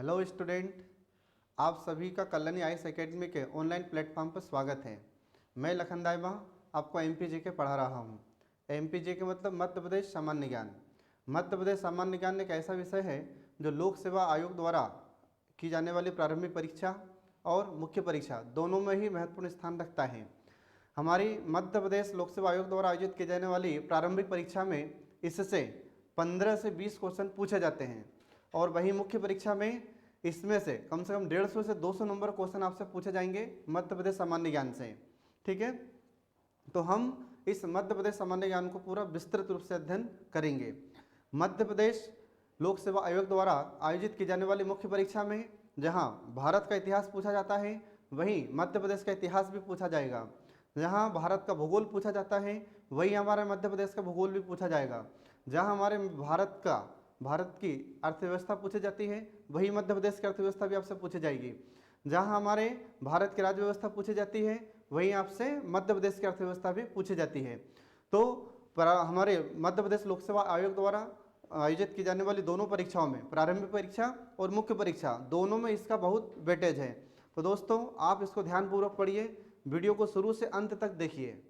Hello student, आप सभी का कल्याणी आईएएस एकेडमी के ऑनलाइन प्लेटफॉर्म पर स्वागत है। मैं लखन दाइबा आपको एमपीजी के पढ़ा रहा हूँ। एमपीजी के मतलब मध्य प्रदेश सामान्य ज्ञान। मध्य प्रदेश सामान्य ज्ञान एक ऐसा विषय है जो लोक सेवा आयोग द्वारा की जाने वाली प्रारंभिक परीक्षा और मुख्य परीक्षा दोनों में ही महत्वपूर्ण स्थान रखता है। हमारी मध्य प्रदेश लोक सेवा आयोग द्वारा आयोजित की जाने वाली प्रारंभिक परीक्षा में इससे 15 से 20 क्वेश्चन पूछे जाते हैं और वही मुख्य परीक्षा में इसमें से कम 150 से 200 नंबर क्वेश्चन आपसे पूछे जाएंगे मध्य प्रदेश सामान्य ज्ञान से। ठीक है, तो हम इस मध्य प्रदेश सामान्य ज्ञान को पूरा विस्तृत रूप से अध्ययन करेंगे। मध्य प्रदेश लोक सेवा आयोग द्वारा आयोजित की जाने वाली मुख्य परीक्षा में जहां भारत का इतिहास पूछा जाता है, वहीं मध्य प्रदेश का इतिहास भी पूछा जाएगा। जहां भारत का भूगोल पूछा जाता है, वहीं हमारे मध्य प्रदेश का भूगोल भी पूछा जाएगा। जहां हमारे भारत की अर्थव्यवस्था पूछी जाती है, वही मध्य प्रदेश की अर्थव्यवस्था भी आपसे पूछी जाएगी। जहां हमारे भारत की राज्य व्यवस्था पूछी जाती है, वहीं आपसे मध्य प्रदेश की अर्थव्यवस्था भी पूछी जाती है। तो हमारे मध्य प्रदेश लोक सेवा आयोग द्वारा आयोजित की जाने वाली दोनों परीक्षाओं में, प्रारंभिक परीक्षा और मुख्य परीक्षा, दोनों में इसका बहुत वेटेज है। तो दोस्तों, आप इसको ध्यानपूर्वक पढ़िए, वीडियो को शुरू से अंत तक देखिए।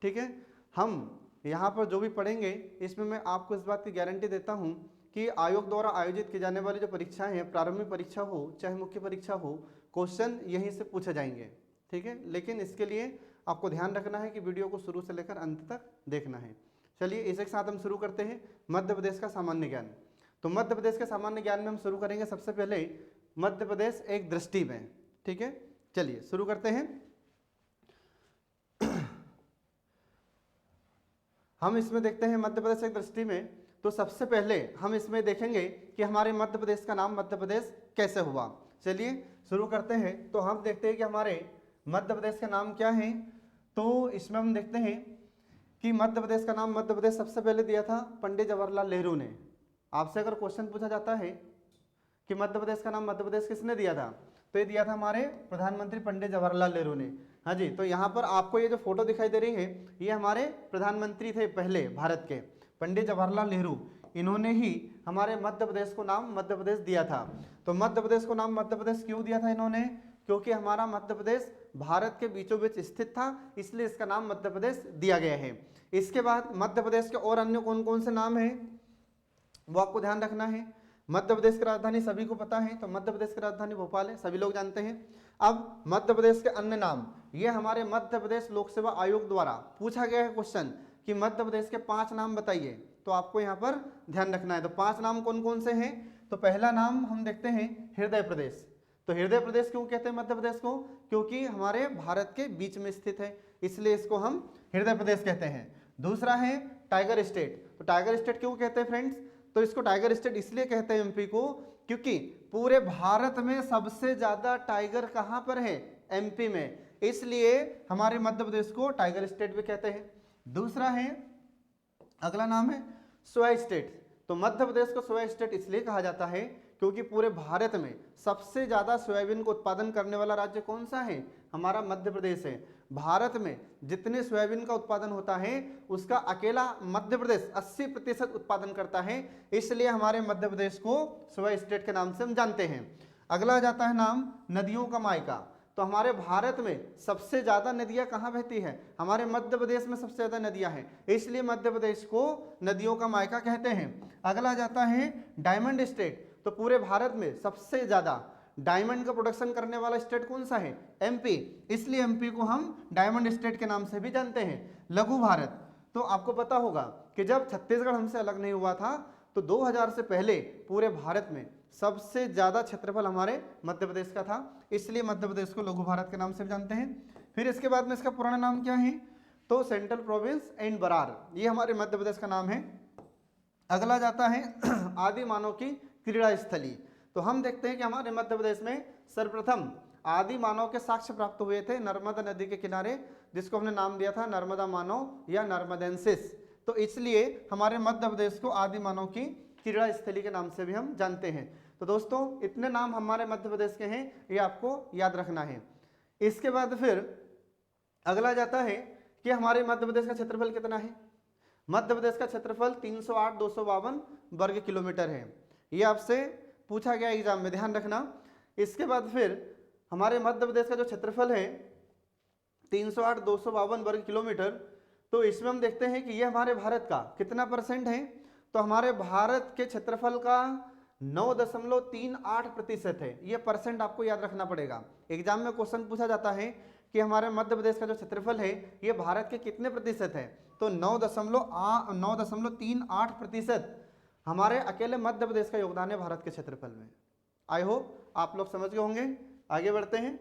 ठीक है, हम यहाँ पर जो भी पढ़ेंगे इसमें मैं आपको इस बात की गारंटी देता हूँ कि आयोग द्वारा आयोजित की जाने वाली जो परीक्षाएं हैं, प्रारंभिक परीक्षा हो चाहे मुख्य परीक्षा हो, क्वेश्चन यहीं से पूछे जाएंगे। ठीक है, लेकिन इसके लिए आपको ध्यान रखना है कि वीडियो को शुरू से लेकर अंत तक देखना है। चलिए इसी के साथ हम शुरू करते हैं मध्य प्रदेश का सामान्य ज्ञान। तो मध्य प्रदेश के सामान्य ज्ञान में हम शुरू करेंगे सबसे पहले मध्य प्रदेश एक दृष्टि में। ठीक है, चलिए शुरू करते हैं। हम इसमें देखते हैं मध्य प्रदेश एक दृष्टि में, तो सबसे पहले हम इसमें देखेंगे कि हमारे मध्य प्रदेश का नाम मध्य प्रदेश कैसे हुआ। चलिए शुरू करते हैं। तो हम देखते हैं कि हमारे मध्य प्रदेश का नाम क्या है। तो इसमें हम देखते हैं कि मध्य प्रदेश का नाम मध्य प्रदेश सबसे पहले दिया था पंडित जवाहरलाल नेहरू ने। आपसे अगर क्वेश्चन पूछा जाता है कि मध्य प्रदेश का नाम मध्य प्रदेश किसने दिया था, तो ये दिया था हमारे प्रधानमंत्री पंडित जवाहरलाल नेहरू ने। हाँ जी, तो यहाँ पर आपको ये जो फोटो दिखाई दे रही है, ये हमारे प्रधानमंत्री थे पहले भारत के, पंडित जवाहरलाल नेहरू। इन्होंने ही हमारे मध्य प्रदेश को नाम मध्य प्रदेश दिया था। तो मध्य प्रदेश को नाम मध्य प्रदेश क्यों दिया था इन्होंने? क्योंकि हमारा मध्य प्रदेश भारत के बीचों बीच स्थित था, इसलिए इसका नाम मध्य प्रदेश दिया गया है। इसके बाद मध्य प्रदेश के और अन्य कौन कौन से नाम है वो आपको ध्यान रखना है। मध्य प्रदेश की राजधानी सभी को पता है, तो मध्य प्रदेश की राजधानी भोपाल है, सभी लोग जानते हैं। अब मध्य प्रदेश के अन्य नाम, ये हमारे मध्य प्रदेश लोक सेवा आयोग द्वारा पूछा गया है क्वेश्चन कि मध्य प्रदेश के 5 नाम बताइए, तो आपको यहाँ पर ध्यान रखना है। तो 5 नाम कौन कौन से हैं? तो पहला नाम हम देखते हैं हृदय प्रदेश। तो हृदय प्रदेश क्यों कहते हैं मध्य प्रदेश को? क्योंकि हमारे भारत के बीच में स्थित है, इसलिए इसको हम हृदय प्रदेश कहते हैं। दूसरा है टाइगर स्टेट। तो टाइगर स्टेट क्यों कहते हैं फ्रेंड्स? तो इसको टाइगर स्टेट इसलिए कहते हैं एमपी को, क्योंकि पूरे भारत में सबसे ज्यादा टाइगर कहां पर है? एमपी में, इसलिए हमारे मध्य प्रदेश को टाइगर स्टेट भी कहते हैं। दूसरा है, अगला नाम है सोया स्टेट। तो मध्य प्रदेश को सोया स्टेट इसलिए कहा जाता है क्योंकि पूरे भारत में सबसे ज्यादा सोयाबीन को उत्पादन करने वाला राज्य कौन सा है? हमारा मध्य प्रदेश है। भारत में जितने सोयाबीन का उत्पादन होता है उसका अकेला मध्य प्रदेश 80% उत्पादन करता है, इसलिए हमारे मध्य प्रदेश को सोया स्टेट के नाम से हम जानते हैं। अगला जाता है नाम नदियों का मायका। तो हमारे भारत में सबसे ज्यादा नदियां कहाँ बहती है? हमारे मध्य प्रदेश में सबसे ज्यादा नदियां हैं, इसलिए मध्य प्रदेश को नदियों का मायका कहते हैं। अगला जाता है डायमंड स्टेट। तो पूरे भारत में सबसे ज्यादा डायमंड का प्रोडक्शन करने वाला स्टेट कौन सा है? एमपी, इसलिए एमपी को हम डायमंड स्टेट के नाम से भी जानते हैं। लघु भारत। तो आपको पता होगा कि जब छत्तीसगढ़ हमसे अलग नहीं हुआ था तो 2000 से पहले पूरे भारत में सबसे ज्यादा क्षेत्रफल हमारे मध्य प्रदेश का था, इसलिए मध्य प्रदेश को लघु भारत के नाम से जानते हैं। फिर इसके बाद में इसका पुराना नाम क्या है? तो सेंट्रल प्रोविंस एंड बरार, ये हमारे मध्य प्रदेश का नाम है। अगला जाता है आदि मानव की क्रीड़ा स्थली। तो हम देखते हैं कि हमारे मध्य प्रदेश में सर्वप्रथम आदि मानव के साक्ष्य प्राप्त हुए थे नर्मदा नदी के किनारे, जिसको हमने नाम दिया था नर्मदा मानव या नर्मदेंसिस। तो इसलिए हमारे मध्य प्रदेश को आदि मानव की क्रीड़ा स्थली के नाम से भी हम जानते हैं। तो दोस्तों, इतने नाम हमारे मध्य प्रदेश के हैं, ये आपको याद रखना है। इसके बाद फिर अगला जाता है कि हमारे मध्य प्रदेश का क्षेत्रफल कितना है। मध्य प्रदेश का क्षेत्रफल 308,252 वर्ग किलोमीटर है। ये आपसे पूछा गया एग्जाम में, ध्यान रखना। इसके बाद फिर हमारे मध्य प्रदेश का जो क्षेत्रफल है 308,252 वर्ग किलोमीटर, तो इसमें हम देखते हैं कि ये हमारे भारत का कितना परसेंट है, तो हमारे भारत के क्षेत्रफल का 9.38% है। ये परसेंट आपको याद रखना पड़ेगा। एग्जाम में क्वेश्चन पूछा जाता है कि हमारे मध्य प्रदेश का जो क्षेत्रफल है ये भारत के कितने प्रतिशत है, तो 9.38% हमारे अकेले मध्य प्रदेश का योगदान है भारत के क्षेत्रफल में। आई होप आप लोग समझ गए होंगे। आगे बढ़ते हैं।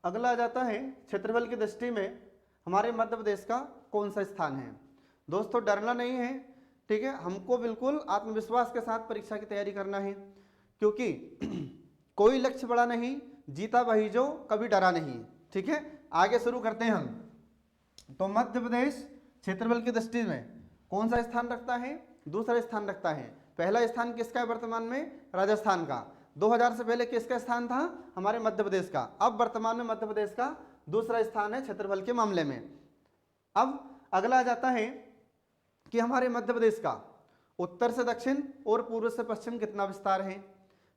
अगला आ जाता है क्षेत्रफल की दृष्टि में हमारे मध्य प्रदेश का कौन सा स्थान है। दोस्तों डरना नहीं है, ठीक है, हमको बिल्कुल आत्मविश्वास के साथ परीक्षा की तैयारी करना है, क्योंकि कोई लक्ष्य बड़ा नहीं, जीता वही जो कभी डरा नहीं। ठीक है, आगे शुरू करते हैं हम। तो मध्य प्रदेश क्षेत्रफल की दृष्टि में कौन सा स्थान रखता है, दूसरा स्थान रखता है। पहला स्थान किसका है वर्तमान में, राजस्थान का। 2000 से पहले किसका स्थान था, हमारे मध्य प्रदेश का। अब वर्तमान में मध्य प्रदेश का दूसरा स्थान है क्षेत्रफल के मामले में। अब अगला आ जाता है कि हमारे मध्य प्रदेश का उत्तर से दक्षिण और पूर्व से पश्चिम कितना विस्तार है।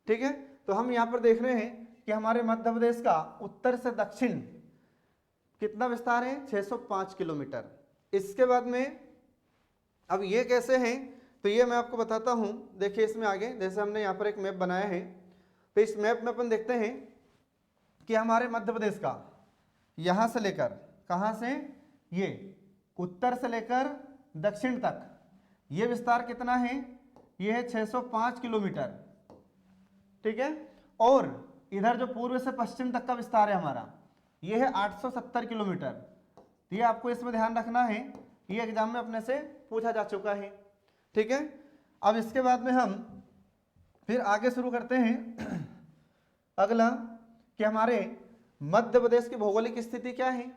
ठीक है, तो हम यहाँ पर देख रहे हैं कि हमारे मध्य प्रदेश का उत्तर से दक्षिण कितना विस्तार है, 605 किलोमीटर। इसके बाद में अब ये कैसे हैं, तो ये मैं आपको बताता हूँ। देखिए इसमें आगे जैसे हमने यहाँ पर एक मैप बनाया है, तो इस मैप में अपन देखते हैं कि हमारे मध्य प्रदेश का यहाँ से लेकर कहाँ से, ये उत्तर से लेकर दक्षिण तक ये विस्तार कितना है, ये है 605 किलोमीटर। ठीक है, और इधर जो पूर्व से पश्चिम तक का विस्तार है हमारा, ये है 870 किलोमीटर। तो ये आपको इसमें ध्यान रखना है, ये एग्जाम में अपने से पूछा जा चुका है। ठीक है, अब इसके बाद में हम फिर आगे शुरू करते हैं। अगला कि हमारे मध्य प्रदेश की भौगोलिक स्थिति क्या है।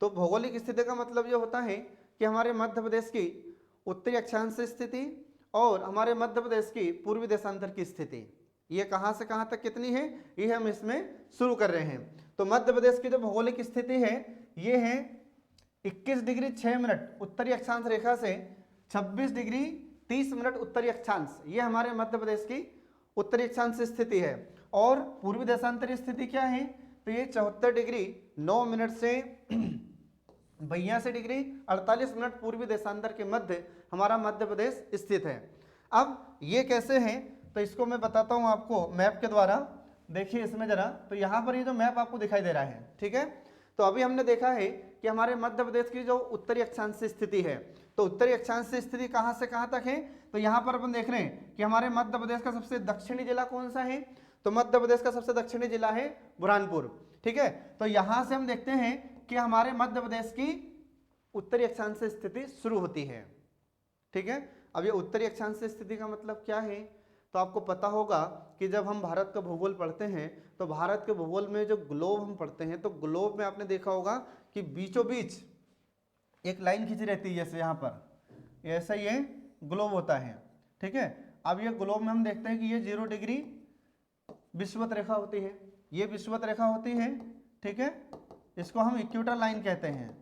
तो भौगोलिक स्थिति का मतलब ये होता है कि हमारे मध्य प्रदेश की उत्तरी अक्षांश स्थिति और हमारे मध्य प्रदेश की पूर्वी देशांतर की स्थिति, ये कहाँ से कहाँ तक कितनी है, ये हम इसमें शुरू कर रहे हैं। तो मध्य प्रदेश की जो भौगोलिक स्थिति है ये है 21 डिग्री 6 मिनट उत्तरी अक्षांश रेखा से 26 डिग्री 30 मिनट उत्तरी अक्षांश, ये हमारे मध्य प्रदेश की उत्तरी अक्षांश स्थिति है। और पूर्वी देशांतरी स्थिति क्या है, तो ये 74 डिग्री 9 मिनट से 82 डिग्री 48 मिनट पूर्वी देशांतर के मध्य हमारा मध्य प्रदेश स्थित है। अब ये कैसे है, तो इसको मैं बताता हूँ आपको मैप के द्वारा। देखिए इसमें जरा, तो यहाँ पर ये जो मैप आपको दिखाई दे रहा है, ठीक है, तो अभी हमने देखा है कि हमारे मध्य प्रदेश की जो उत्तरी अक्षांश स्थिति है, तो उत्तरी अक्षांश स्थिति कहाँ से कहाँ तक है, तो यहाँ पर अपन देख रहे हैं कि हमारे मध्य प्रदेश का सबसे दक्षिणी जिला कौन सा है, तो मध्य प्रदेश का सबसे दक्षिणी जिला है बुरहानपुर। ठीक है, तो यहाँ से हम देखते हैं कि हमारे मध्य प्रदेश की उत्तरी अक्षांश स्थिति शुरू होती है। ठीक है, अब ये उत्तरी अक्षांश स्थिति का मतलब क्या है, तो आपको पता होगा कि जब हम भारत का भूगोल पढ़ते हैं तो भारत के भूगोल में जो ग्लोब हम पढ़ते हैं, तो ग्लोब में आपने देखा होगा कि बीचों बीच एक लाइन खींची रहती है, जैसे यहाँ पर ऐसा ये ग्लोब होता है। ठीक है, अब ये ग्लोब में हम देखते हैं कि ये 0 डिग्री विषुवत रेखा होती है, ये विषुवत रेखा होती है। ठीक है, इसको हम इक्वेटर लाइन कहते हैं।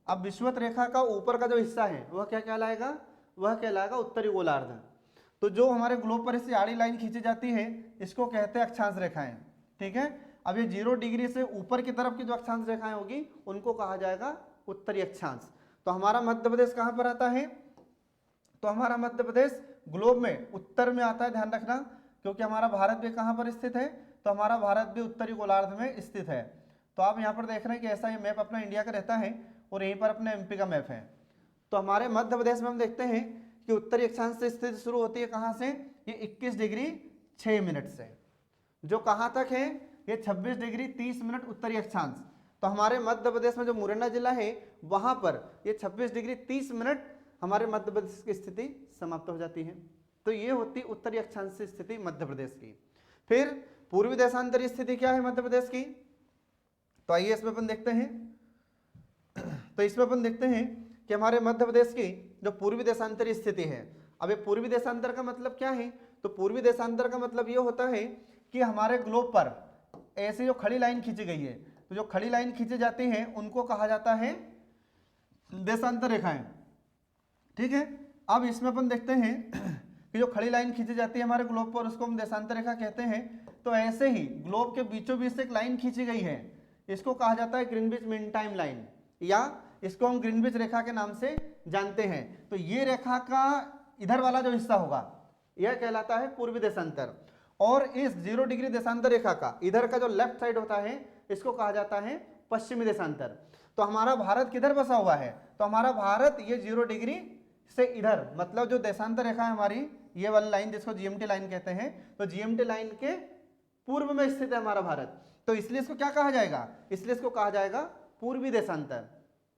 अब विषुवत रेखा का ऊपर का जो हिस्सा है वह क्या कहलाएगा, वह कहलाएगा उत्तरी गोलार्ध। तो जो हमारे ग्लोब पर इससे आड़ी लाइन खींची जाती है इसको कहते हैं अक्षांश रेखाएं। ठीक है, अब ये 0 डिग्री से ऊपर की तरफ की जो अक्षांश रेखाएं होगी उनको कहा जाएगा उत्तरी अक्षांश। तो हमारा मध्य प्रदेश कहाँ पर आता है, तो हमारा मध्य प्रदेश ग्लोब में उत्तर में आता है, ध्यान रखना, क्योंकि हमारा भारत भी कहाँ पर स्थित है, तो हमारा भारत भी उत्तरी गोलार्ध में स्थित है। तो आप यहाँ पर देख रहे हैं कि ऐसा ये मैप अपना इंडिया का रहता है और यहीं पर अपने एमपी का मैप है। तो हमारे मध्य प्रदेश में हम देखते हैं कि उत्तरी अक्षांश से स्थिति शुरू होती है कहाँ से, ये 21 डिग्री 6 मिनट से, जो कहाँ तक है, ये 26 डिग्री 30 मिनट उत्तरी अक्षांश। तो हमारे मध्य प्रदेश में जो मुरैना जिला है वहाँ पर ये 26 डिग्री 30 मिनट हमारे मध्य प्रदेश की स्थिति समाप्त हो जाती है। तो ये होती उत्तरी अक्षांश से स्थिति मध्य प्रदेश की। फिर पूर्वी देशांतरी स्थिति क्या है मध्य प्रदेश की, तो आइए इसमें अपन देखते हैं। तो इसमें अपन देखते हैं कि हमारे मध्य प्रदेश की जो पूर्वी देशांतरी स्थिति है, अब ये पूर्वी देशांतर का मतलब क्या है, तो पूर्वी देशांतर का मतलब ये होता है कि हमारे ग्लोब पर ऐसी जो खड़ी लाइन खींची गई है, तो जो खड़ी लाइन खींची जाती है उनको कहा जाता है देशांतर रेखाएं। ठीक है, अब इसमें अपन देखते हैं कि जो खड़ी लाइन खींची जाती है हमारे ग्लोब पर उसको हम देशांतर रेखा कहते हैं। तो ऐसे ही ग्लोब के बीचों बीच से एक लाइन खींची गई है, इसको कहा जाता है ग्रीनविच मीन टाइम लाइन, या इसको हम ग्रीनविच रेखा के नाम से जानते हैं। तो ये रेखा का इधर वाला जो हिस्सा होगा यह कहलाता है पूर्वी देशांतर, और इस 0 डिग्री देशांतर रेखा का इधर का जो लेफ्ट साइड होता है इसको कहा जाता है पश्चिमी देशांतर। तो हमारा भारत किधर बसा हुआ है, तो हमारा भारत ये 0 डिग्री से इधर, मतलब जो देशांतर रेखा है हमारी ये वाली लाइन जिसको जीएमटी लाइन कहते हैं, तो जीएमटी लाइन के पूर्व में स्थित है हमारा भारत। तो इसलिए इसको क्या कहा जाएगा, इसलिए इसको कहा जाएगा पूर्वी देशांतर।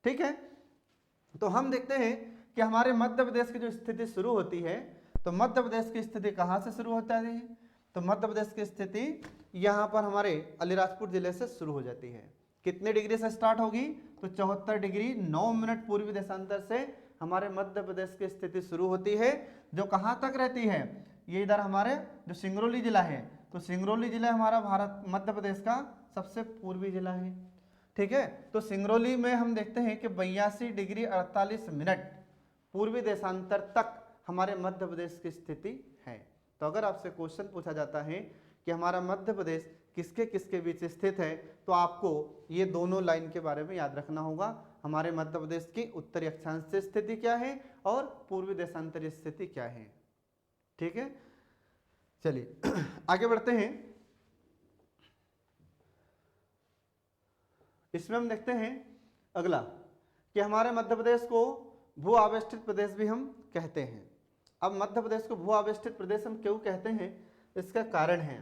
ठीक है, तो हम देखते हैं कि हमारे मध्य प्रदेश की जो स्थिति शुरू होती है, तो मध्य प्रदेश की स्थिति कहाँ से शुरू होता है, तो मध्य प्रदेश की स्थिति यहाँ पर हमारे अलीराजपुर जिले से शुरू हो जाती है। कितने डिग्री से स्टार्ट होगी, तो 74 डिग्री 9 मिनट पूर्वी देशांतर से हमारे मध्य प्रदेश की स्थिति शुरू होती है, जो कहाँ तक रहती है, ये इधर हमारे जो सिंगरौली जिला है, तो सिंगरौली जिला हमारा भारत मध्य प्रदेश का सबसे पूर्वी जिला है। ठीक है, तो सिंगरौली में हम देखते हैं कि 82 डिग्री 48 मिनट पूर्वी देशांतर तक हमारे मध्य प्रदेश की स्थिति है। तो अगर आपसे क्वेश्चन पूछा जाता है कि हमारा मध्य प्रदेश किसके किसके बीच स्थित है, तो आपको ये दोनों लाइन के बारे में याद रखना होगा। हमारे मध्य प्रदेश की उत्तरी अक्षांश से स्थिति क्या है और पूर्वी देशांतरीय स्थिति क्या है। ठीक है, चलिए आगे बढ़ते हैं। इसमें हम देखते हैं अगला कि हमारे मध्य प्रदेश को भू आवेष्टित प्रदेश भी हम कहते हैं। अब मध्य प्रदेश को भू आवेष्टित प्रदेश हम क्यों कहते हैं, इसका कारण है।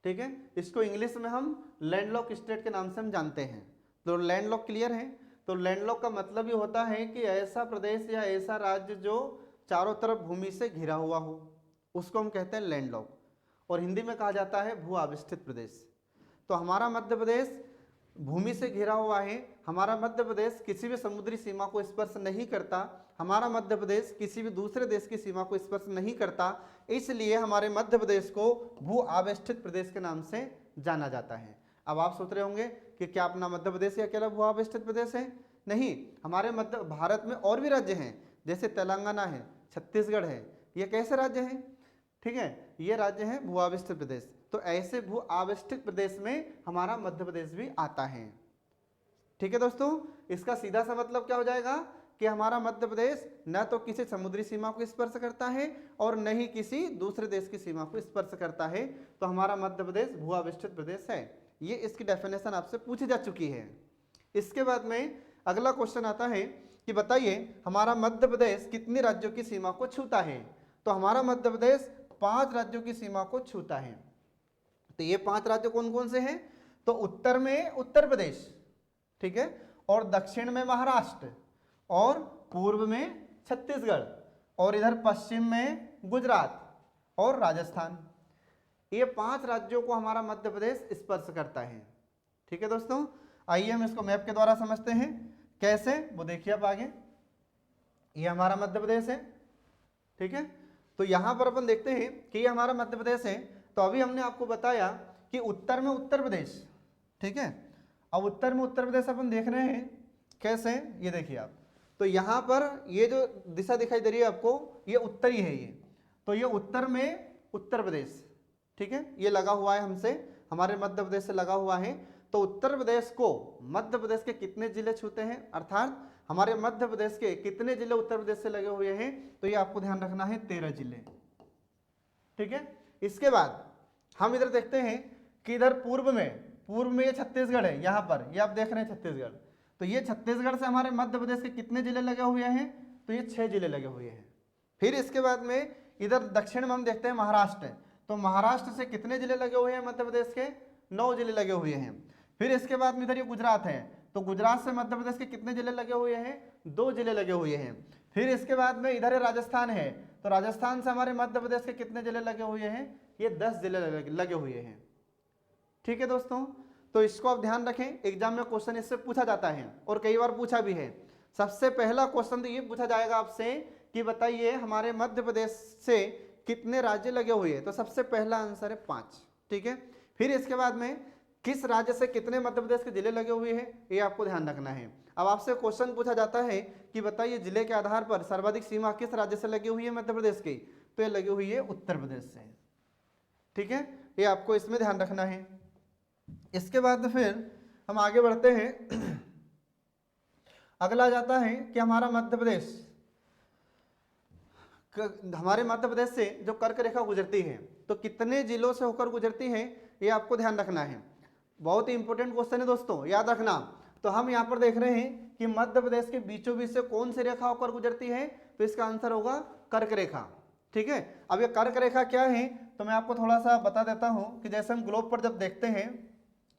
ठीक है, इसको इंग्लिश में हम लैंडलॉक स्टेट के नाम से हम जानते हैं। तो लैंडलॉक क्लियर है, तो लैंडलॉक का मतलब ये होता है कि ऐसा प्रदेश या ऐसा राज्य जो चारों तरफ भूमि से घिरा हुआ हो, उसको हम कहते हैं लैंडलॉक, और हिंदी में कहा जाता है भू आवेष्टित प्रदेश। तो हमारा मध्य प्रदेश भूमि से घिरा हुआ है, हमारा मध्य प्रदेश किसी भी समुद्री सीमा को स्पर्श नहीं करता, हमारा मध्य प्रदेश किसी भी दूसरे देश की सीमा को स्पर्श नहीं करता, इसलिए हमारे मध्य प्रदेश को भू आवेष्टित प्रदेश के नाम से जाना जाता है। अब आप सोच रहे होंगे कि क्या अपना मध्य प्रदेश ही अकेला भू आवेष्टित प्रदेश है, नहीं, हमारे मध्य भारत में और भी राज्य हैं, जैसे तेलंगाना है, छत्तीसगढ़ है, ये कैसे राज्य हैं, ठीक है, ये राज्य हैं भू आवेष्टित प्रदेश। तो ऐसे भू आवेष्टित प्रदेश में हमारा मध्य प्रदेश भी आता है। ठीक है दोस्तों, इसका सीधा सा मतलब क्या हो जाएगा कि हमारा मध्य प्रदेश न तो किसी समुद्री सीमा को स्पर्श करता है और न ही किसी दूसरे देश की सीमा को स्पर्श करता है, तो हमारा मध्य प्रदेश भू आवेष्टित प्रदेश है। ये इसकी डेफिनेशन आपसे पूछी जा चुकी है। इसके बाद में अगला क्वेश्चन आता है कि बताइए हमारा मध्य प्रदेश कितने राज्यों की सीमा को छूता है, तो हमारा मध्य प्रदेश 5 राज्यों की सीमा को छूता है। तो ये 5 राज्य कौन कौन से हैं, तो उत्तर में उत्तर प्रदेश, ठीक है, और दक्षिण में महाराष्ट्र, और पूर्व में छत्तीसगढ़, और इधर पश्चिम में गुजरात और राजस्थान। ये 5 राज्यों को हमारा मध्य प्रदेश स्पर्श करता है। ठीक है दोस्तों, आइए हम इसको मैप के द्वारा समझते हैं कैसे, वो देखिए आप आगे। ये हमारा मध्य प्रदेश है, ठीक है, तो यहां पर अपन देखते हैं कि ये हमारा मध्य प्रदेश है। तो अभी हमने आपको बताया कि उत्तर में उत्तर प्रदेश, ठीक है, अब उत्तर में उत्तर प्रदेश अपन देख रहे हैं कैसे, ये देखिए आप, तो यहाँ पर ये जो दिशा दिखाई दे रही है आपको, ये उत्तरी है, ये तो ये उत्तर में उत्तर प्रदेश, ठीक है, ये लगा हुआ है हमसे, हमारे मध्य प्रदेश से लगा हुआ है। तो उत्तर प्रदेश को मध्य प्रदेश के कितने जिले छूते हैं, अर्थात हमारे मध्य प्रदेश के कितने जिले उत्तर प्रदेश से लगे हुए हैं, तो ये आपको ध्यान रखना है 13 जिले। ठीक है, इसके बाद हम इधर देखते हैं कि इधर पूर्व में ये छत्तीसगढ़ है, यहाँ पर ये आप देख रहे हैं छत्तीसगढ़, तो ये छत्तीसगढ़ से हमारे मध्य प्रदेश के कितने जिले लगे हुए हैं, तो ये 6 जिले लगे हुए हैं। फिर इसके बाद में इधर दक्षिण में हम देखते हैं महाराष्ट्र, तो महाराष्ट्र से कितने जिले लगे हुए हैं मध्य प्रदेश के, 9 जिले लगे हुए हैं। फिर इसके बाद में इधर ये गुजरात है, तो गुजरात से मध्य प्रदेश के कितने जिले लगे हुए हैं, 2 जिले लगे हुए हैं। फिर इसके बाद में इधर राजस्थान है, तो राजस्थान से हमारे मध्य प्रदेश के कितने जिले लगे हुए हैं, ये 10 जिले लगे हुए हैं। ठीक है दोस्तों, तो इसको आप ध्यान रखें, एग्जाम में क्वेश्चन इससे पूछा जाता है और कई बार पूछा भी है। सबसे पहला क्वेश्चन तो ये पूछा जाएगा आपसे कि बताइए हमारे मध्य प्रदेश से कितने राज्य लगे हुए हैं, तो सबसे पहला आंसर है 5। ठीक है, फिर इसके बाद में किस राज्य से कितने मध्य प्रदेश के जिले लगे हुए हैं, ये आपको ध्यान रखना है। अब आपसे क्वेश्चन पूछा जाता है कि बताइए जिले के आधार पर सर्वाधिक सीमा किस राज्य से लगी हुई है मध्य प्रदेश की, तो ये लगी हुई है उत्तर प्रदेश से। ठीक है, ये आपको इसमें ध्यान रखना है। इसके बाद फिर हम आगे बढ़ते हैं। अगला जाता है कि हमारा मध्य प्रदेश, हमारे मध्य प्रदेश से जो कर्क रेखा गुजरती है तो कितने जिलों से होकर गुजरती है, ये आपको ध्यान रखना है। बहुत ही इंपॉर्टेंट क्वेश्चन है दोस्तों, याद रखना। तो हम यहाँ पर देख रहे हैं कि मध्य प्रदेश के बीचों बीच से कौन सी रेखा होकर गुजरती है, तो इसका आंसर होगा कर्क रेखा। ठीक है, अब ये कर्क रेखा क्या है तो मैं आपको थोड़ा सा बता देता हूँ कि जैसे हम ग्लोब पर जब देखते हैं,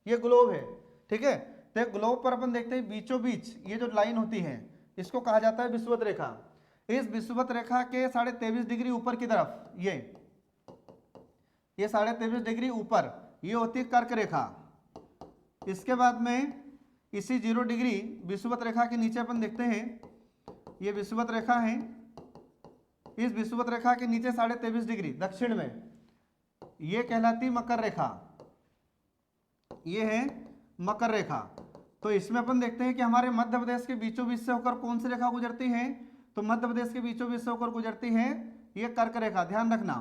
ये ग्लोब है, ठीक है, तो ग्लोब पर अपन देखते हैं बीचों बीच ये जो लाइन होती है इसको कहा जाता है विषुवत रेखा। इस विषुवत रेखा के 23.5 डिग्री ऊपर की तरफ ये 23.5 डिग्री ऊपर ये होती है कर्क रेखा। इसके बाद में इसी 0 डिग्री विषुवत रेखा के नीचे अपन देखते हैं, ये विषुवत रेखा है, इस विषुवत रेखा के नीचे 23.5 डिग्री दक्षिण में ये कहलाती मकर रेखा, ये है मकर रेखा। तो इसमें अपन देखते हैं कि हमारे मध्य प्रदेश के बीचों बीच से होकर कौन सी रेखा गुजरती है, तो मध्य प्रदेश के बीचों बीच से होकर गुजरती है ये कर्क रेखा, ध्यान रखना।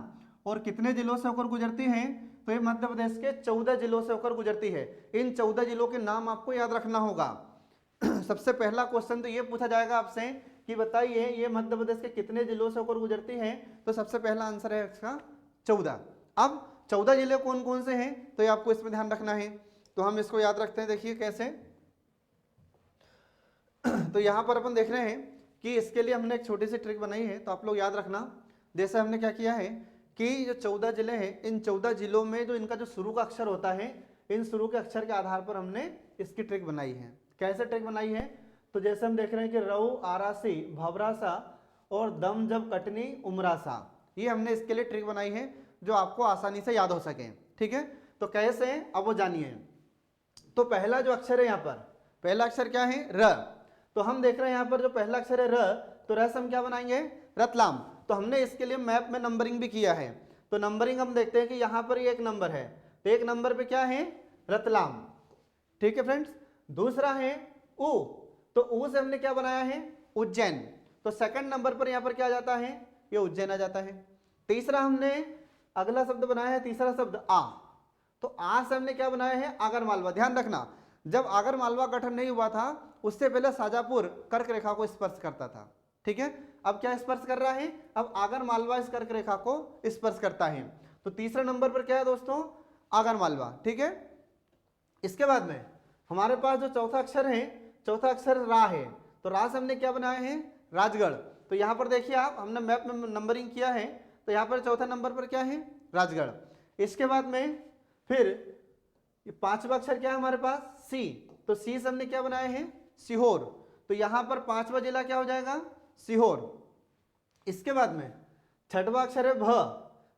और कितने जिलों से होकर गुजरती है, तो ये मध्य प्रदेश के 14 जिलों से होकर गुजरती है। इन 14 जिलों के नाम आपको याद रखना होगा। सबसे पहला क्वेश्चन तो ये पूछा जाएगा आपसे कि बताइए ये मध्य प्रदेश के कितने जिलों से होकर गुजरती है, तो सबसे पहला आंसर है इसका 14। अब 14 जिले कौन कौन से हैं, तो ये आपको इसमें ध्यान रखना है। तो हम इसको याद रखते हैं, देखिए कैसे। तो यहाँ पर अपन देख रहे हैं कि इसके लिए हमने एक छोटी सी ट्रिक बनाई है, तो आप लोग याद रखना। जैसे हमने क्या किया है कि जो 14 जिले हैं, इन 14 जिलों में जो इनका जो शुरू का अक्षर होता है, इन शुरू के अक्षर के आधार पर हमने इसकी ट्रिक बनाई है। कैसे ट्रिक बनाई है, तो जैसे हम देख रहे हैं कि रऊ, आरासी, भवरासा और दम, जब, कटनी, उमरासा, ये हमने इसके लिए ट्रिक बनाई है जो आपको आसानी से याद हो सके। ठीक है, तो कैसे, अब वो जानिए। तो पहला जो अक्षर है यहाँ पर, पहला अक्षर क्या है, र। तो हम देख रहे हैं यहाँ पर जो पहला अक्षर है र, तो र से हम क्या बनाएंगे, रतलाम। तो हमने इसके लिए मैप में नंबरिंग भी किया है। तो नंबरिंग हम देखते हैं कि यहाँ पर ये एक नंबर है, तो एक नंबर पे क्या है, रतलाम। ठीक है फ्रेंड्स, दूसरा है उ, तो उ से हमने क्या बनाया है, उज्जैन। तो सेकंड नंबर पर यहाँ पर क्या आ जाता है, ये उज्जैन आ जाता है। तीसरा हमने अगला शब्द बनाया है, तीसरा शब्द आ, तो आ से हमने क्या बनाया है, आगर मालवा। ध्यान रखना, जब आगर मालवा गठन नहीं हुआ था उससे पहले शाजापुर कर्क रेखा को स्पर्श करता था। ठीक है, अब क्या स्पर्श कर रहा है, अब आगर मालवा इस कर्क रेखा को स्पर्श करता है। तो तीसरे नंबर पर क्या है दोस्तों, आगर मालवा। ठीक है, इसके बाद में हमारे पास जो चौथा अक्षर है, चौथा अक्षर रा है। तो रा से हमने क्या बनाया है, राजगढ़। तो यहाँ पर देखिए आप, हमने मैप में नंबरिंग किया है, तो यहाँ पर चौथा नंबर पर क्या है, राजगढ़। इसके बाद में फिर पांचवा अक्षर क्या है हमारे पास, सी। तो सी से हमने क्या बनाया है, सीहोर। तो यहाँ पर पांचवा जिला क्या हो जाएगा, सीहोर। इसके बाद में छठवां अक्षर है भ,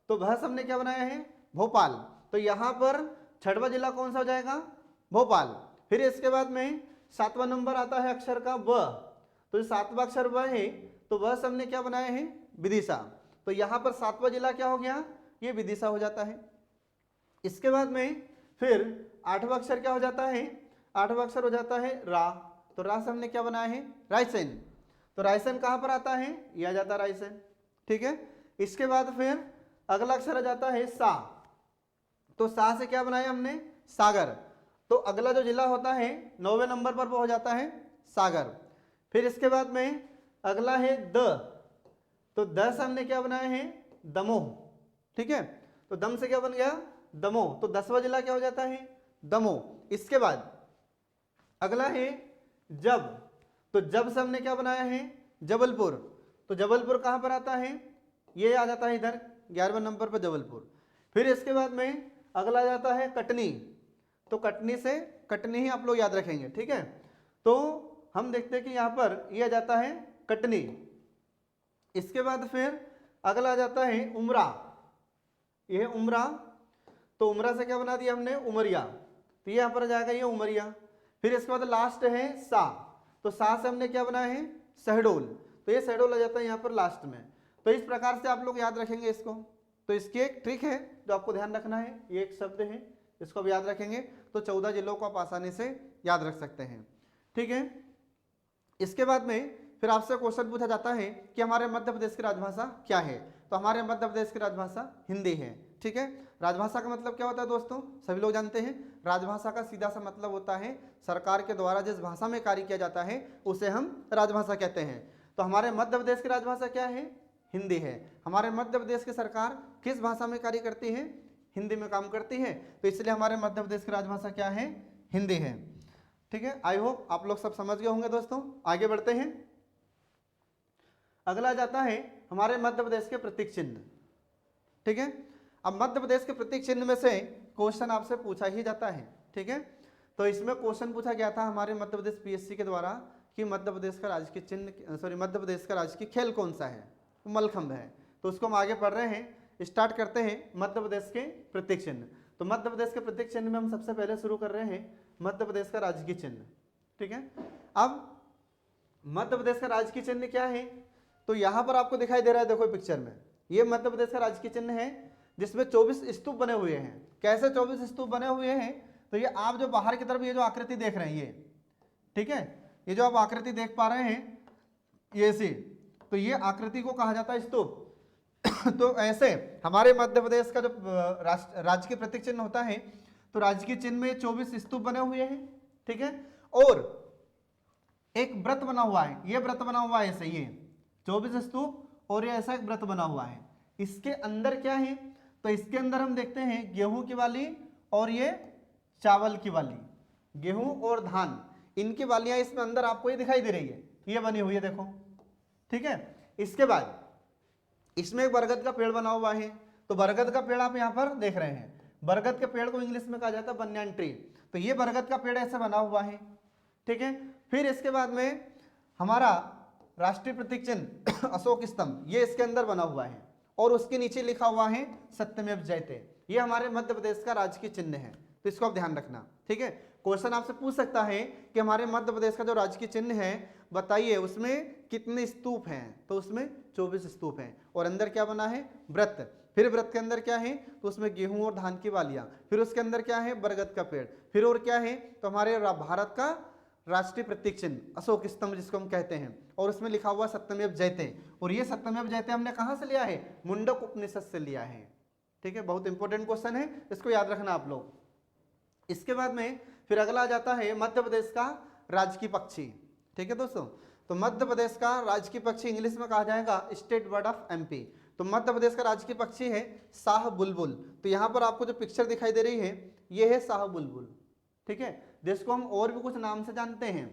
तो भ से हमने क्या बनाया है, भोपाल। तो यहाँ पर छठवां जिला कौन सा हो जाएगा, भोपाल। फिर इसके बाद में सातवां नंबर आता है अक्षर का व, तो सातवां अक्षर व है, तो व से हमने क्या बनाया है, विदिशा। तो यहाँ पर सातवां जिला क्या हो गया, ये विदिशा हो जाता है। इसके बाद में फिर आठवां अक्षर क्या हो जाता है, आठवां अक्षर हो जाता है रा। तो रा से हमने क्या बनाया है, रायसेन। तो रायसेन कहाँ पर आता है, ये आ जाता है रायसेन। ठीक है, इसके बाद फिर अगला अक्षर आ जाता है सा। तो सा से क्या बनाया हमने, सागर। तो अगला जो जिला होता है 9वें नंबर पर वो हो जाता है सागर। फिर इसके बाद में अगला है द, तो द से हमने क्या बनाया है, दमोह। ठीक है, तो दम से क्या बन गया, दमोह। तो 10वां जिला क्या हो जाता है, दमोह। इसके बाद अगला है जब, तो जब से हमने क्या बनाया है, जबलपुर। तो जबलपुर कहाँ पर आता है, ये आ जाता है इधर 11वें नंबर पर जबलपुर। फिर इसके बाद में अगला जाता है कटनी। तो कटनी से कटनी ही आप लोग याद रखेंगे। ठीक है, तो हम देखते हैं कि यहाँ पर ये आ जाता है कटनी। इसके बाद फिर अगला आ जाता है उमरा, ये है उमरा। तो उमरा से क्या बना दिया हमने, उमरिया। तो ये यहाँ पर आ जाएगा ये उमरिया। फिर इसके बाद लास्ट है सा। तो सा से हमने क्या बनाया है, शहडोल। तो ये शहडोल आ जाता है यहाँ पर लास्ट में। तो इस प्रकार से आप लोग याद रखेंगे इसको। तो इसकी एक ट्रिक है जो आपको ध्यान रखना है, ये एक शब्द है, इसको भी याद रखेंगे। तो 14 जिलों को आप आसानी से याद रख सकते हैं। ठीक है, इसके बाद में फिर आपसे क्वेश्चन पूछा जाता है कि हमारे मध्य प्रदेश की राजभाषा क्या है। तो हमारे मध्य प्रदेश की राजभाषा हिंदी है। ठीक है, राजभाषा का मतलब क्या होता है दोस्तों, सभी लोग जानते हैं। राजभाषा का सीधा सा मतलब होता है सरकार के द्वारा जिस भाषा में कार्य किया जाता है उसे हम राजभाषा कहते हैं। तो हमारे मध्य प्रदेश की राजभाषा क्या है, हिंदी है। हमारे मध्य प्रदेश की सरकार किस भाषा में कार्य करती है, हिंदी में काम करती है। तो इसलिए हमारे मध्य प्रदेश की राजभाषा क्या है, हिंदी है। ठीक है, आई होप आप लोग सब समझ गए होंगे दोस्तों। आगे बढ़ते हैं, अगला जाता है हमारे मध्य प्रदेश के प्रतीक चिन्ह। ठीक है, अब मध्य प्रदेश के प्रतीक चिन्ह में से क्वेश्चन आपसे पूछा ही जाता है। ठीक है, तो इसमें क्वेश्चन पूछा गया था हमारे मध्य प्रदेश पीएससी के द्वारा कि मध्य प्रदेश का राजकीय चिन्ह, सॉरी, मध्य प्रदेश का राजकीय खेल कौन सा है, मलखंभ है। तो उसको हम आगे पढ़ रहे हैं, स्टार्ट करते हैं मध्य प्रदेश के प्रतीक चिन्ह। तो मध्य प्रदेश के प्रतीक चिन्ह में हम सबसे पहले शुरू कर रहे हैं मध्य प्रदेश का राजकीय चिन्ह। ठीक है, अब मध्य प्रदेश का राजकीय चिन्ह क्या है, तो यहाँ पर आपको दिखाई दे रहा है, देखो पिक्चर में, ये मध्य प्रदेश का राजकीय चिन्ह है जिसमें 24 स्तूप बने हुए हैं। कैसे 24 स्तूप बने हुए हैं, तो ये आप जो बाहर की तरफ ये जो आकृति देख रहे हैं ये, ठीक है, ये जो आप आकृति देख पा रहे हैं ये सी, तो ये आकृति को कहा जाता है स्तूप। तो ऐसे हमारे मध्य प्रदेश का जो राजकीय प्रतीक चिन्ह होता है, तो राजकीय चिन्ह में 24 स्तूप बने हुए हैं। ठीक है, और एक व्रत बना हुआ है, ये व्रत बना हुआ है ऐसे, ये 24 स्तूप और ये ऐसा एक व्रत बना हुआ है। इसके अंदर क्या है, तो इसके अंदर हम देखते हैं गेहूं की वाली और ये चावल की वाली, गेहूं और धान, इनकी वालियां इसमें अंदर आपको ये दिखाई दे रही है, ये बनी हुई है, देखो। ठीक है, इसके बाद इसमें एक बरगद का पेड़ बना हुआ है। तो बरगद का पेड़ आप यहाँ पर देख रहे हैं, बरगद के पेड़ को इंग्लिश में कहा जाता है बनियान ट्री। तो ये बरगद का पेड़ ऐसे बना हुआ है। ठीक है, फिर इसके बाद में हमारा राष्ट्रीय प्रतीक चिन्ह अशोक स्तंभ, ये इसके अंदर बना हुआ है और उसके नीचे लिखा हुआ है सत्यमेव जयते। ये हमारे मध्य प्रदेश का राजकीय चिन्ह है, तो इसको आप ध्यान रखना। ठीक है, क्वेश्चन आपसे पूछ सकता है कि हमारे मध्य प्रदेश का जो राजकीय चिन्ह है बताइए उसमें कितने स्तूप हैं, तो उसमें 24 स्तूप हैं। और अंदर क्या बना है, व्रत। फिर व्रत के अंदर क्या है, तो उसमें गेहूं और धान की वालियां। फिर उसके अंदर क्या है, बरगद का पेड़। फिर और क्या है, तो हमारे भारत का राष्ट्रीय प्रतीक चिन्ह अशोक स्तंभ जिसको हम कहते हैं, और उसमें लिखा हुआ सत्यमेव जयते। और ये सत्यमेव जयते हमने कहां से लिया है, मुंडक उपनिषद से लिया है। ठीक है, बहुत इंपॉर्टेंट क्वेश्चन है, इसको याद रखना आप लोग। इसके बाद में फिर अगला आ जाता है मध्य प्रदेश का राजकीय पक्षी। ठीक है दोस्तों, तो मध्य प्रदेश का राजकीय पक्षी इंग्लिश में कहा जाएगा स्टेट बर्ड ऑफ एमपी। तो मध्य प्रदेश का राजकीय पक्षी है शाह बुलबुल। तो यहाँ पर आपको जो पिक्चर दिखाई दे रही है ये है शाह बुलबुल। ठीक है, जिसको हम और भी कुछ नाम से जानते हैं,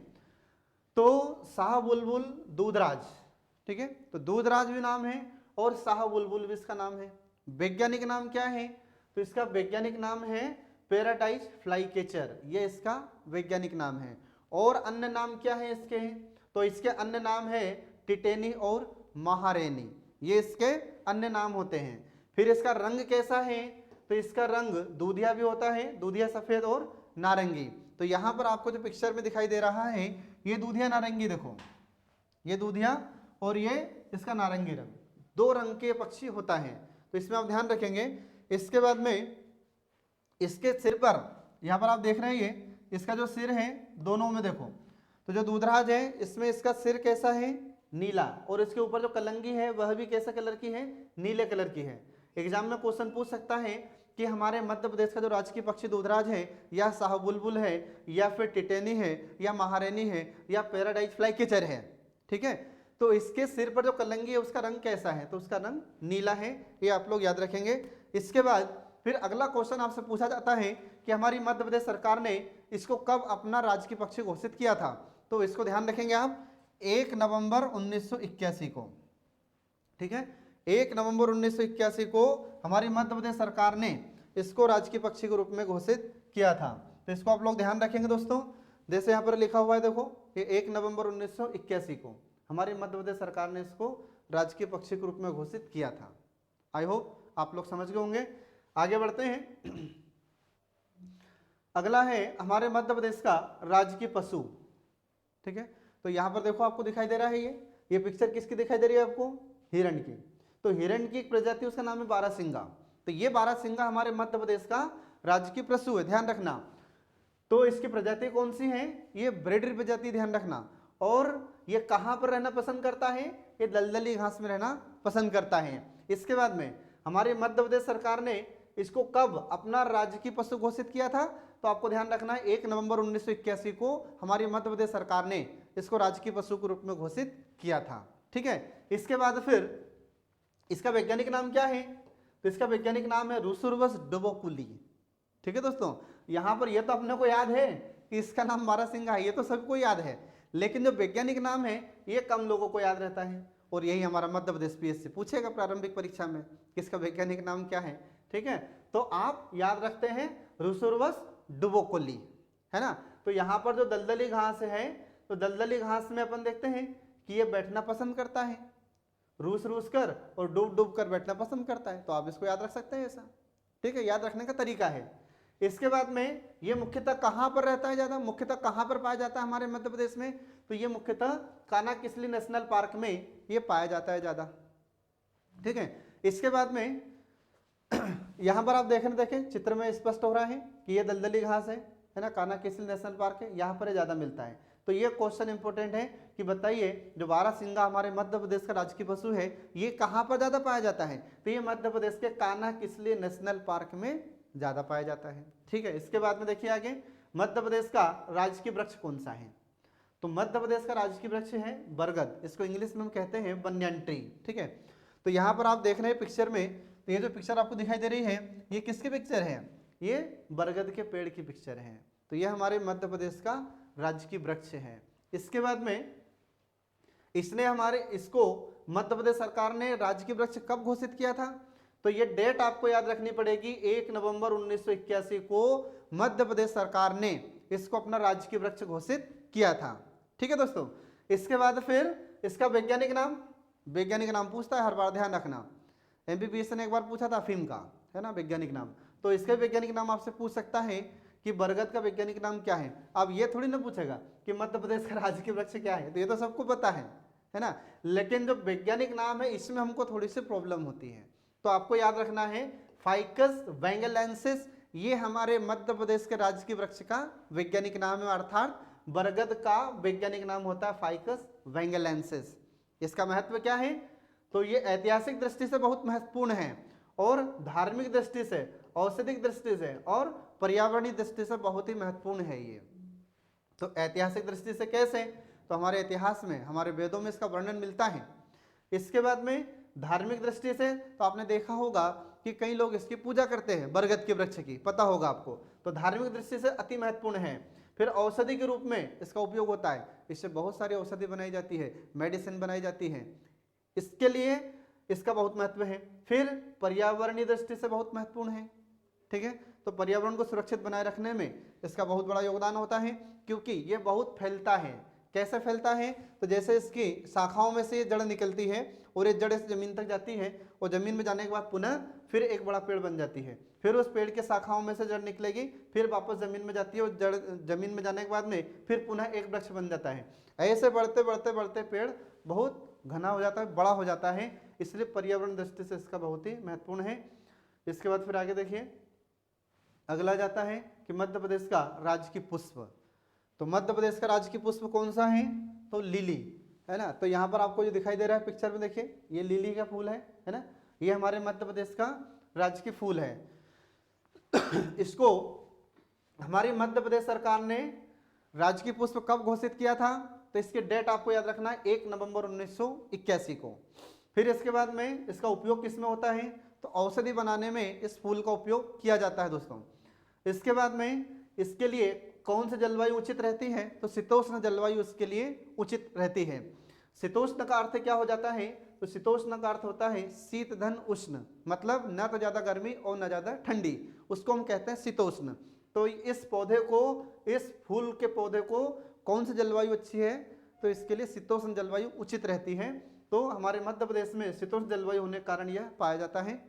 तो शाह बुलबुल दूधराज। ठीक है, तो दूधराज भी नाम है और शाह बुलबुल भी इसका नाम है। वैज्ञानिक नाम क्या है, तो इसका वैज्ञानिक नाम है पैराडाइज फ्लाईकेचर, ये इसका वैज्ञानिक नाम है। और अन्य नाम क्या है इसके, तो इसके अन्य नाम है टिटेनी और महारेनी, ये इसके अन्य नाम होते हैं। फिर इसका रंग कैसा है, तो इसका रंग दूधिया भी होता है, दूधिया सफेद और नारंगी। तो यहाँ पर आपको जो पिक्चर में दिखाई दे रहा है ये दूधिया नारंगी, देखो ये दूधिया और ये इसका नारंगी रंग, दो रंग के पक्षी होता है। तो इसमें आप ध्यान रखेंगे। इसके बाद में इसके सिर पर, यहाँ पर आप देख रहे हैं ये इसका जो सिर है दोनों में देखो, तो जो दूधराज है इसमें इसका सिर कैसा है, नीला, और इसके ऊपर जो कलंगी है वह भी कैसा कलर की है, नीले कलर की है। एग्जाम में क्वेश्चन पूछ सकता है कि हमारे मध्य प्रदेश का जो राजकीय पक्षी दूधराज है या शाह बुलबुल है या फिर टिटेनी है या महारेनी है या पैराडाइज फ्लाईकेचर है। ठीक है, तो इसके सिर पर जो कलंगी है उसका रंग कैसा है, तो उसका रंग नीला है, ये आप लोग याद रखेंगे। इसके बाद फिर अगला क्वेश्चन आपसे पूछा जाता है कि हमारी मध्य प्रदेश सरकार ने इसको कब अपना राजकीय पक्षी घोषित किया था, तो इसको ध्यान रखेंगे आप 1 नवंबर 1981 को। ठीक है, 1 नवंबर 1981 को हमारी मध्य प्रदेश सरकार ने इसको राजकीय पक्षी के रूप में घोषित किया था। तो इसको आप लोग ध्यान रखेंगे दोस्तों, जैसे यहाँ पर लिखा हुआ है देखो, ये 1 नवंबर 1981 को हमारी मध्य प्रदेश सरकार ने इसको राजकीय पक्षी के रूप में घोषित किया था। आई होप आप लोग समझ गए होंगे। आगे बढ़ते हैं, अगला है हमारे मध्य प्रदेश का राजकीय पशु। ठीक है, तो यहाँ पर देखो आपको दिखाई दे रहा है ये पिक्चर किसकी दिखाई दे रही है आपको, हिरण की। तो हिरण की एक प्रजाति उसका नाम है बारहसिंगा। तो ये बारहसिंगा हमारे मध्य प्रदेश का राजकीय पशु है, ध्यान रखना। तो इसकी प्रजाति कौन सी है? ये ब्रेडरी प्रजाति, ध्यान रखना। और ये कहाँ पर रहना पसंद करता है? ये दलदली घास में रहना पसंद करता है। इसके बाद में हमारे मध्य प्रदेश सरकार ने इसको कब अपना राजकीय पशु घोषित किया था? तो आपको ध्यान रखना है 1 नवंबर 1981 को हमारी मध्य प्रदेश सरकार ने इसको राजकीय पशु के रूप में घोषित किया था। ठीक है, इसके बाद फिर इसका वैज्ञानिक नाम क्या है? तो इसका वैज्ञानिक नाम है रूसुर्वस डुबोकुली। ठीक है दोस्तों, यहाँ पर यह तो अपने को याद है कि इसका नाम बारहसिंगा है, ये तो सबको याद है, लेकिन जो वैज्ञानिक नाम है ये कम लोगों को याद रहता है। और यही हमारा मध्य प्रदेश पीएससी पूछेगा प्रारंभिक परीक्षा में कि इसका वैज्ञानिक नाम क्या है। ठीक है, तो आप याद रखते हैं रूसुर्वस डुबोकुली, है ना। तो यहाँ पर जो दलदली घास है, तो दलदली घास में अपन देखते हैं कि ये बैठना पसंद करता है, रूस रूस कर और डूब डूब कर बैठना पसंद करता है। तो आप इसको याद रख सकते हैं ऐसा। ठीक है, याद रखने का तरीका है। इसके बाद में ये मुख्यतः कहाँ पर रहता है ज्यादा? मुख्यतः कहाँ पर पाया जाता है हमारे मध्य प्रदेश में? तो ये मुख्यतः कानाकिसली नेशनल पार्क में ये पाया जाता है ज्यादा। ठीक है, इसके बाद में यहाँ पर आप देखें चित्र में स्पष्ट हो रहा है कि ये दलदली घास है ना, कानाकिसली नेशनल पार्क है, यहाँ पर ज्यादा मिलता है। तो ये क्वेश्चन इंपोर्टेंट है कि बताइए जो बारहसिंगा हमारे मध्य प्रदेश का राजकीय पशु है ये कहाँ पर ज्यादा पाया जाता है? तो ये मध्य प्रदेश के कानाकिसली नेशनल पार्क में ज्यादा पाया जाता है। ठीक है, इसके बाद में देखिए आगे मध्य प्रदेश का राजकीय वृक्ष कौन सा है? तो मध्य प्रदेश का राजकीय वृक्ष है बरगद, इसको इंग्लिश में हम कहते हैं बनियान ट्री। ठीक है, तो यहाँ पर आप देख रहे हैं पिक्चर में, तो ये जो पिक्चर आपको दिखाई दे रही है ये किसकी पिक्चर है? ये बरगद के पेड़ की पिक्चर है। तो ये हमारे मध्य प्रदेश का राजकीय वृक्ष है। इसके बाद में इसको मध्य प्रदेश सरकार ने राजकीय वृक्ष कब घोषित किया था? तो ये डेट आपको याद रखनी पड़ेगी, 1 नवंबर 1981 को मध्य प्रदेश सरकार ने इसको अपना राजकीय वृक्ष घोषित किया था। ठीक है दोस्तों, इसके बाद फिर इसका वैज्ञानिक नाम पूछता है हर बार, ध्यान रखना। एमबीबीएस ने एक बार पूछा था अफीम का, है ना, वैज्ञानिक नाम। तो इसका वैज्ञानिक नाम आपसे पूछ सकता है कि बरगद का वैज्ञानिक नाम क्या है। अब ये थोड़ी ना पूछेगा कि मध्य प्रदेश का राजकीय वृक्ष क्या है, तो ये तो सबको पता है ना। लेकिन जो वैज्ञानिक नाम है इसमें हमको थोड़ी सी प्रॉब्लम होती है। तो आपको याद रखना है फाइकस वैंगेलेंसिस, ये हमारे मध्य प्रदेश के राजकीय वृक्ष का वैज्ञानिक नाम है, अर्थात बरगद का वैज्ञानिक नाम होता है फाइकस वैंगेलेंसिस। इसका महत्व क्या है? तो ये ऐतिहासिक दृष्टि से बहुत महत्वपूर्ण है और धार्मिक दृष्टि से, औषधिक दृष्टि से और पर्यावरणीय दृष्टि से बहुत ही महत्वपूर्ण है ये। तो ऐतिहासिक दृष्टि से कैसे? तो हमारे इतिहास में, हमारे वेदों में इसका वर्णन मिलता है। इसके बाद में धार्मिक दृष्टि से तो आपने देखा होगा कि कई लोग इसकी पूजा करते हैं, बरगद के वृक्ष की, पता होगा आपको। तो धार्मिक दृष्टि से अति महत्वपूर्ण है। फिर औषधि के रूप में इसका उपयोग होता है, इससे बहुत सारी औषधि बनाई जाती है, मेडिसिन बनाई जाती है, इसके लिए इसका बहुत महत्व है। फिर पर्यावरणीय दृष्टि से बहुत महत्वपूर्ण है। ठीक है, तो पर्यावरण को सुरक्षित बनाए रखने में इसका बहुत बड़ा योगदान होता है, क्योंकि ये बहुत फैलता है। कैसे फैलता है? तो जैसे इसकी शाखाओं में से ये जड़ निकलती है और ये जड़ इस जमीन तक जाती है और जमीन में जाने के बाद पुनः फिर एक बड़ा पेड़ बन जाती है। फिर उस पेड़ के शाखाओं में से जड़ निकलेगी, फिर वापस जमीन में जाती है और जड़ जमीन में जाने के बाद में फिर पुनः एक वृक्ष बन जाता है। ऐसे बढ़ते बढ़ते बढ़ते पेड़ बहुत घना हो जाता है, बड़ा हो जाता है, इसलिए पर्यावरण दृष्टि से इसका बहुत ही महत्वपूर्ण है। इसके बाद फिर आगे देखिए, अगला जाता है कि मध्य प्रदेश का राजकीय पुष्प। तो मध्य प्रदेश का राजकीय पुष्प कौन सा है? तो लिली, है ना। तो यहाँ पर आपको जो दिखाई दे रहा है पिक्चर में, देखिए ये लिली का फूल है ना, ये हमारे मध्य प्रदेश का राजकीय फूल है। इसको हमारी मध्य प्रदेश सरकार ने राजकीय पुष्प कब घोषित किया था? तो इसकी डेट आपको याद रखना है 1 नवंबर 1981 को। फिर इसके बाद में इसका उपयोग किसमें होता है? तो औषधि बनाने में इस फूल का उपयोग किया जाता है दोस्तों। इसके बाद में इसके लिए कौन सी जलवायु उचित रहती है? तो शीतोष्ण जलवायु इसके लिए उचित रहती है। शीतोष्ण का अर्थ क्या हो जाता है? तो शीतोष्ण का अर्थ होता है शीत धन उष्ण, मतलब न तो ज्यादा गर्मी और न ज्यादा ठंडी, उसको हम कहते हैं शीतोष्ण। तो इस पौधे को, इस फूल के पौधे को कौन सी जलवायु अच्छी है? तो इसके लिए शीतोष्ण जलवायु उचित रहती है। तो हमारे मध्य प्रदेश में शीतोष्ण जलवायु होने के कारण यह पाया जाता है।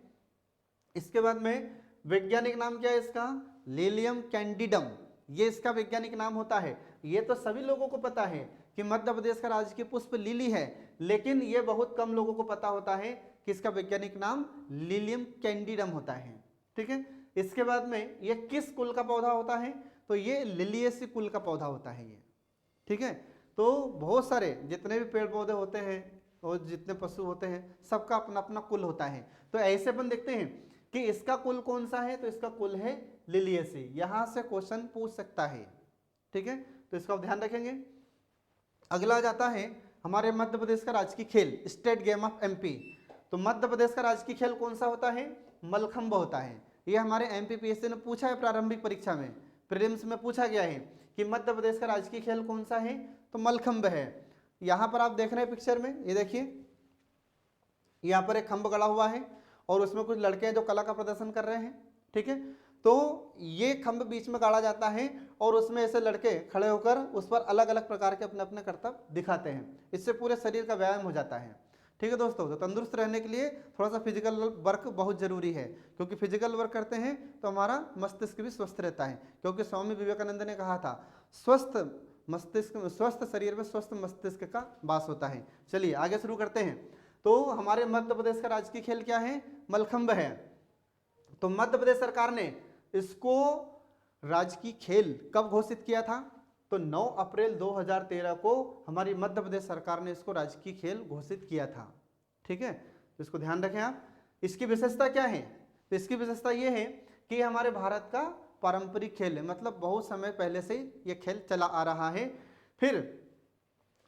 इसके बाद में वैज्ञानिक नाम क्या है इसका? लिलियम कैंडिडम, ये इसका वैज्ञानिक नाम होता है। ये तो सभी लोगों को पता है कि मध्य प्रदेश का राजकीय पुष्प लिली है, लेकिन ये बहुत कम लोगों को पता होता है कि इसका वैज्ञानिक नाम लिलियम कैंडिडम होता है। ठीक है, इसके बाद में ये किस कुल का पौधा होता है? तो ये लिलिएसी कुल का पौधा होता है ये, ठीक है। तो बहुत सारे जितने भी पेड़ पौधे होते हैं और जितने पशु होते हैं सबका अपना अपना कुल होता है। तो ऐसे अपन देखते हैं कि इसका कुल कौन सा है, तो इसका कुल है लिलिएसी। यहां से क्वेश्चन पूछ सकता है, ठीक है, तो इसका ध्यान रखेंगे। अगला जाता है हमारे मध्य प्रदेश का राजकीय खेल, स्टेट गेम ऑफ एमपी। तो मध्य प्रदेश का राजकीय खेल कौन सा होता है, मलखंभ होता है। ये हमारे एमपीपीएससी ने पूछा है प्रारंभिक परीक्षा में, प्रीलिम्स में पूछा गया है कि मध्य प्रदेश का राजकीय खेल कौन सा है, तो मलखंभ है। यहाँ पर आप देख रहे हैं पिक्चर में, ये देखिए यहाँ पर एक खंभ गड़ा हुआ है और उसमें कुछ लड़के हैं जो कला का प्रदर्शन कर रहे हैं, ठीक है। तो ये खंभ बीच में गाड़ा जाता है और उसमें ऐसे लड़के खड़े होकर उस पर अलग अलग प्रकार के अपने अपने करतब दिखाते हैं। इससे पूरे शरीर का व्यायाम हो जाता है, ठीक है दोस्तों। तो तंदुरुस्त रहने के लिए थोड़ा सा फिजिकल वर्क बहुत जरूरी है, क्योंकि फिजिकल वर्क करते हैं तो हमारा मस्तिष्क भी स्वस्थ रहता है। क्योंकि स्वामी विवेकानंद ने कहा था स्वस्थ मस्तिष्क, स्वस्थ शरीर में स्वस्थ मस्तिष्क का वास होता है। चलिए आगे शुरू करते हैं। तो हमारे मध्य प्रदेश का राजकीय खेल क्या है, मलखंभ है। तो मध्य प्रदेश सरकार ने इसको राजकीय खेल कब घोषित किया था, तो 9 अप्रैल 2013 को हमारी मध्य प्रदेश सरकार ने इसको राजकीय खेल घोषित किया था, ठीक है। तो इसको ध्यान रखें आप। इसकी विशेषता क्या है, तो इसकी विशेषता ये है कि हमारे भारत का पारंपरिक खेल है, मतलब बहुत समय पहले से ये खेल चला आ रहा है। फिर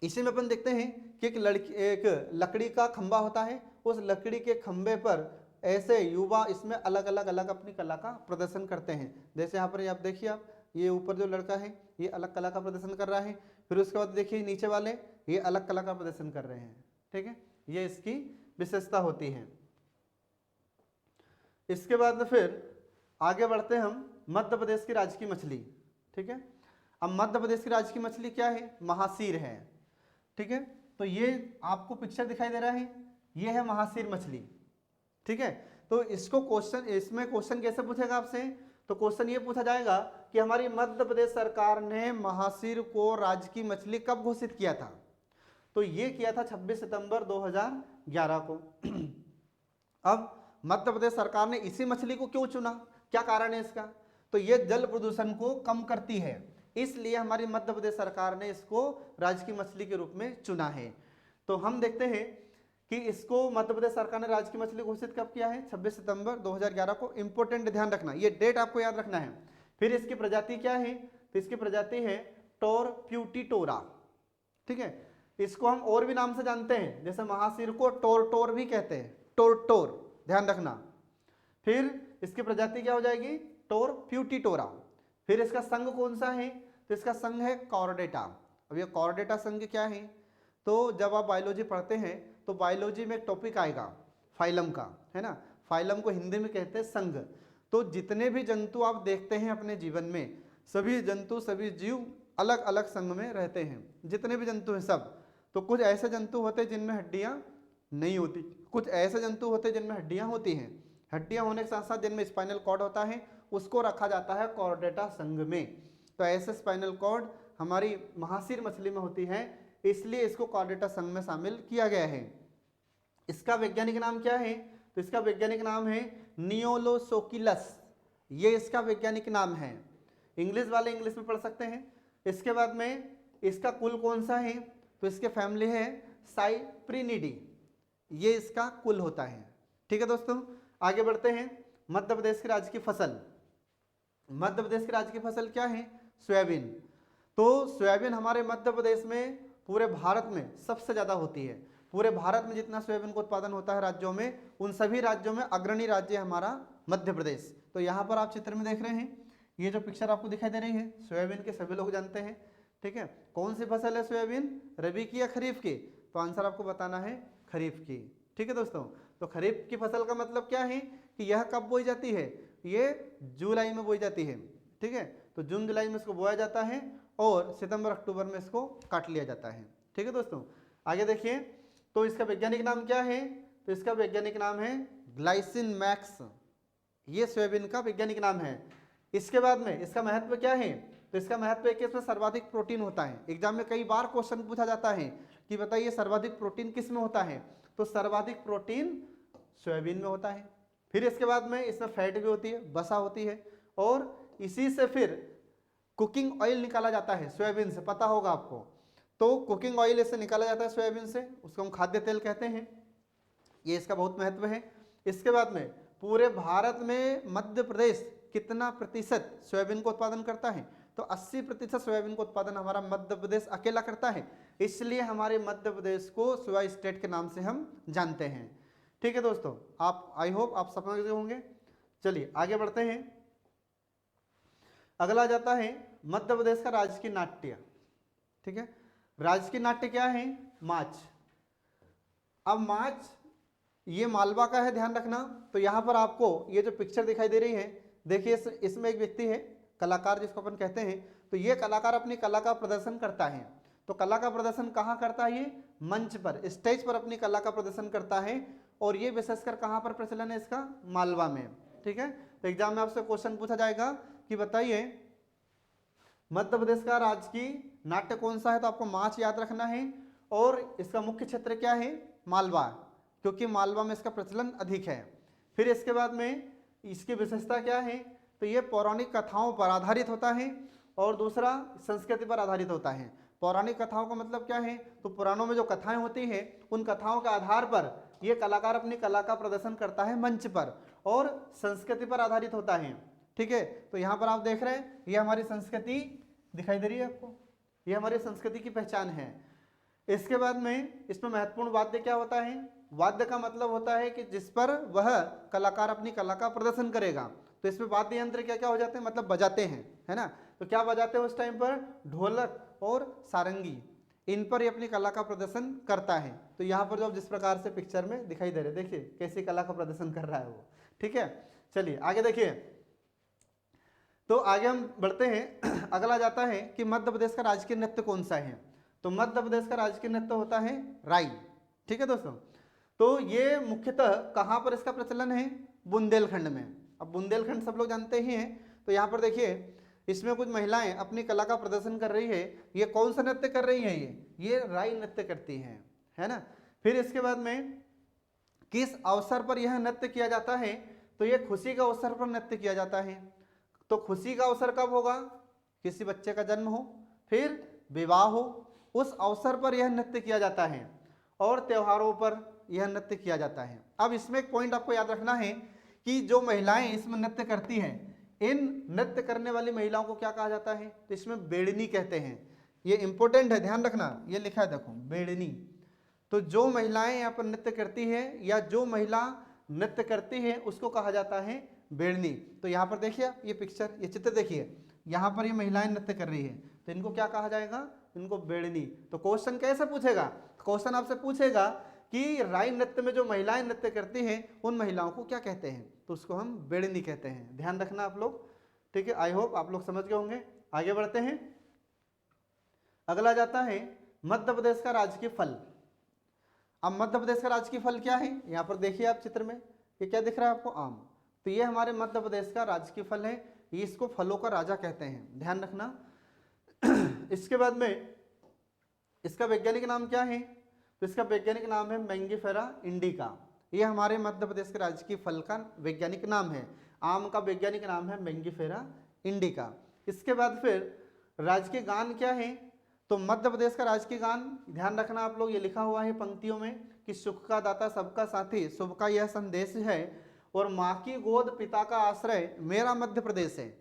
इसी में अपन देखते हैं कि एक लकड़ी का खंबा होता है, उस लकड़ी के खंबे पर ऐसे युवा इसमें अलग अलग अपनी कला का प्रदर्शन करते हैं। जैसे यहाँ पर आप देखिए, आप ये ऊपर जो लड़का है ये अलग कला का प्रदर्शन कर रहा है, फिर उसके बाद देखिए नीचे वाले ये अलग कला का प्रदर्शन कर रहे हैं, ठीक है। ये इसकी विशेषता होती है। इसके बाद में फिर आगे बढ़ते हैं हम, मध्य प्रदेश की राजकीय मछली, ठीक है। अब मध्य प्रदेश की राजकीय मछली क्या है, महासीर है, ठीक है। तो ये आपको पिक्चर दिखाई दे रहा है, ये है महासीर मछली, ठीक है। तो इसको क्वेश्चन, इसमें क्वेश्चन कैसे पूछेगा आपसे, तो क्वेश्चन ये पूछा जाएगा कि हमारी मध्य प्रदेश सरकार ने महासीर को राजकीय मछली कब घोषित किया था, तो ये किया था 26 सितंबर 2011 को। अब मध्य प्रदेश सरकार ने इसी मछली को क्यों चुना, क्या कारण है इसका, तो ये जल प्रदूषण को कम करती है, इसलिए हमारी मध्य प्रदेश सरकार ने इसको राजकीय मछली के रूप में चुना है। तो हम देखते हैं कि इसको मध्य प्रदेश सरकार ने राजकीय मछली घोषित कब किया है, 26 सितंबर 2011 को। इंपोर्टेंट ध्यान रखना, ये डेट आपको याद रखना है। फिर इसकी प्रजाति क्या है, तो इसकी प्रजाति है टोरप्यूटिटोरा, ठीक है। इसको हम और भी नाम से जानते हैं, जैसे महासीर को टोरटोर भी कहते हैं, टोरटोर, ध्यान रखना। फिर इसकी प्रजाति क्या हो जाएगी, टोरप्यूटिटोरा। फिर इसका संघ कौन सा है, तो इसका संघ है कॉर्डेटा। अब ये कॉर्डेटा संघ क्या है, तो जब आप बायोलॉजी पढ़ते हैं तो बायोलॉजी में एक टॉपिक आएगा फाइलम का, है ना। फाइलम को हिंदी में कहते हैं संघ। तो जितने भी जंतु आप देखते हैं अपने जीवन में, सभी जंतु सभी जीव अलग अलग संघ में रहते हैं, जितने भी जंतु हैं सब। तो कुछ ऐसे जंतु होते हैं जिनमें हड्डियां नहीं होती, कुछ ऐसे जंतु होते हैं जिनमें हड्डियां होती हैं। हड्डियां होने के साथ साथ जिनमें स्पाइनल कॉर्ड होता है, उसको रखा जाता है कॉर्डेटा संघ में। तो ऐसे स्पाइनल कॉर्ड हमारी महासीर मछली में होती है, इसलिए इसको कॉर्डेटा संघ में शामिल किया गया है। इसका वैज्ञानिक नाम क्या है, तो इसका वैज्ञानिक नाम है नियोलोसोकिलस, ये इसका वैज्ञानिक नाम है। इंग्लिश वाले इंग्लिश में पढ़ सकते हैं। इसके बाद में इसका कुल कौन सा है, तो इसके फैमिली है साइप्रिनिडी, ये इसका कुल होता है, ठीक है दोस्तों। आगे बढ़ते हैं, मध्य प्रदेश की राज्य की फसल। मध्य प्रदेश की राज्य की फसल क्या है, सोयाबीन। तो सोयाबीन हमारे मध्य प्रदेश में पूरे भारत में सबसे ज्यादा होती है। पूरे भारत में जितना सोयाबीन का उत्पादन होता है राज्यों में, उन सभी राज्यों में अग्रणी राज्य है हमारा मध्य प्रदेश। तो यहाँ पर आप चित्र में देख रहे हैं, ये जो पिक्चर आपको दिखाई दे रही है सोयाबीन के, सभी लोग जानते हैं, ठीक है। कौन सी फसल है सोयाबीन, रबी की या खरीफ की, तो आंसर आपको बताना है खरीफ की, ठीक है दोस्तों। तो खरीफ की फसल का मतलब क्या है कि यह कब बोई जाती है, ये जुलाई में बोई जाती है, ठीक है। तो जून जुलाई में इसको बोया जाता है और सितंबर अक्टूबर में इसको काट लिया जाता है, ठीक है दोस्तों। आगे देखिए, तो इसका वैज्ञानिक नाम क्या है, तो इसका वैज्ञानिक नाम है ग्लाइसिन मैक्स, ये सोयाबीन का वैज्ञानिक नाम है। इसके बाद में इसका महत्व क्या है, तो इसका महत्व है कि इसमें सर्वाधिक प्रोटीन होता है। एग्जाम में कई बार क्वेश्चन पूछा जाता है कि बताइए सर्वाधिक प्रोटीन किस में होता है, तो सर्वाधिक प्रोटीन सोयाबीन में होता है। फिर इसके बाद में इसमें फैट भी होती है, वसा होती है, और इसी से फिर कुकिंग ऑयल निकाला जाता है सोयाबीन से, पता होगा आपको। तो कुकिंग ऑयल इससे निकाला जाता है सोयाबीन से, उसको हम खाद्य तेल कहते हैं। ये इसका बहुत महत्व है। इसके बाद में पूरे भारत में मध्य प्रदेश कितना प्रतिशत सोयाबीन का उत्पादन करता है? तो 80% सोयाबीन का उत्पादन हमारा मध्य प्रदेश अकेला करता है, इसलिए हमारे मध्य प्रदेश को सोया स्टेट के नाम से हम जानते हैं। ठीक है दोस्तों, आप आई होप आप समझ गए होंगे। चलिए आगे बढ़ते हैं। अगला जाता है मध्य प्रदेश का राजकीय नाट्य। ठीक है, राजकीय नाट्य क्या है? माच। अब माच ये मालवा का है, ध्यान रखना। तो यहाँ पर आपको ये जो पिक्चर दिखाई दे रही है, देखिए इसमें एक व्यक्ति है, कलाकार जिसको अपन कहते हैं। तो ये कलाकार अपनी कला का प्रदर्शन करता है। तो कला का प्रदर्शन कहाँ करता है? ये मंच पर, स्टेज पर अपनी कला का प्रदर्शन करता है। और ये विशेषकर कहाँ पर प्रचलन है इसका? मालवा में। ठीक है, तो एग्जाम में आपसे क्वेश्चन पूछा जाएगा कि बताइए मध्य प्रदेश का राजकीय नाट्य कौन सा है? तो आपको माच याद रखना है। और इसका मुख्य क्षेत्र क्या है? मालवा, क्योंकि मालवा में इसका प्रचलन अधिक है। फिर इसके बाद में इसकी विशेषता क्या है? तो ये पौराणिक कथाओं पर आधारित होता है और दूसरा संस्कृति पर आधारित होता है। पौराणिक कथाओं का मतलब क्या है? तो पुराणों में जो कथाएं होती हैं उन कथाओं के आधार पर ये कलाकार अपनी कला का प्रदर्शन करता है मंच पर, और संस्कृति पर आधारित होता है। ठीक है, तो यहाँ पर आप देख रहे हैं ये हमारी संस्कृति दिखाई दे रही है आपको, ये हमारी संस्कृति की पहचान है। इसके बाद में इसमें महत्वपूर्ण वाद्य क्या होता है? वाद्य का मतलब होता है कि जिस पर वह कलाकार अपनी कला का प्रदर्शन करेगा। तो इसमें वाद्य यंत्र क्या क्या हो जाते हैं? मतलब बजाते हैं, है ना। तो क्या बजाते हैं उस टाइम पर? ढोलक और सारंगी, इन पर ये अपनी कला का प्रदर्शन करता है। तो यहाँ पर जो जिस प्रकार से पिक्चर में दिखाई दे रहे, देखिए कैसी कला का प्रदर्शन कर रहा है वो। ठीक है, चलिए आगे देखिए। तो आगे हम बढ़ते हैं। अगला जाता है कि मध्य प्रदेश का राजकीय नृत्य कौन सा है? तो मध्य प्रदेश का राजकीय नृत्य होता है राई। ठीक है दोस्तों, तो ये मुख्यतः कहाँ पर इसका प्रचलन है? बुंदेलखंड में। अब बुंदेलखंड सब लोग जानते ही हैं। तो यहाँ पर देखिए इसमें कुछ महिलाएं अपनी कला का प्रदर्शन कर रही है। ये कौन सा नृत्य कर रही है? ये राई नृत्य करती हैं, है ना। फिर इसके बाद में किस अवसर पर यह नृत्य किया जाता है? तो ये खुशी का अवसर पर नृत्य किया जाता है। तो खुशी का अवसर कब होगा? किसी बच्चे का जन्म हो, फिर विवाह हो, उस अवसर पर यह नृत्य किया जाता है। और त्योहारों पर यह नृत्य किया जाता है। अब इसमें एक पॉइंट आपको याद रखना है कि जो महिलाएं इसमें नृत्य करती हैं, इन नृत्य करने वाली महिलाओं को क्या कहा जाता है? तो इसमें बेड़नी कहते हैं। ये इंपॉर्टेंट है, ध्यान रखना, ये लिखा है देखो, बेड़नी। तो जो महिलाएं यहाँ पर नृत्य करती है या जो महिला नृत्य करती है उसको कहा जाता है बेड़नी। तो यहाँ पर देखिए ये पिक्चर, ये चित्र देखिए, यहाँ पर ये महिलाएं नृत्य कर रही है, तो इनको क्या कहा जाएगा? इनको बेड़नी। तो क्वेश्चन कैसे पूछेगा? क्वेश्चन आपसे पूछेगा कि राई नृत्य में जो महिलाएं नृत्य करती हैं उन महिलाओं को क्या कहते हैं? तो उसको हम बेड़नी कहते हैं। ध्यान रखना आप लोग। ठीक है, आई होप आप लोग समझ गए होंगे। आगे बढ़ते हैं। अगला जाता है मध्य प्रदेश का राजकीय फल। अब मध्य प्रदेश का राजकीय फल क्या है? यहाँ पर देखिए आप चित्र में, ये क्या दिख रहा है आपको? आम। तो ये हमारे मध्य प्रदेश का राजकीय फल है, ये इसको फलों का राजा कहते हैं, ध्यान रखना। इसके बाद में इसका वैज्ञानिक नाम क्या है? तो इसका वैज्ञानिक नाम है मैंगीफेरा इंडिका। ये हमारे मध्य प्रदेश के राजकीय फल का वैज्ञानिक नाम है। आम का वैज्ञानिक नाम है मैंगीफेरा इंडिका। इसके बाद फिर राजकीय गान क्या है? तो मध्य प्रदेश का राजकीय गान, ध्यान रखना आप लोग, ये लिखा हुआ है पंक्तियों में कि सुख का दाता सबका साथी, शुभ का यह संदेश है, और माँ की गोद पिता का आश्रय, मेरा मध्य प्रदेश है।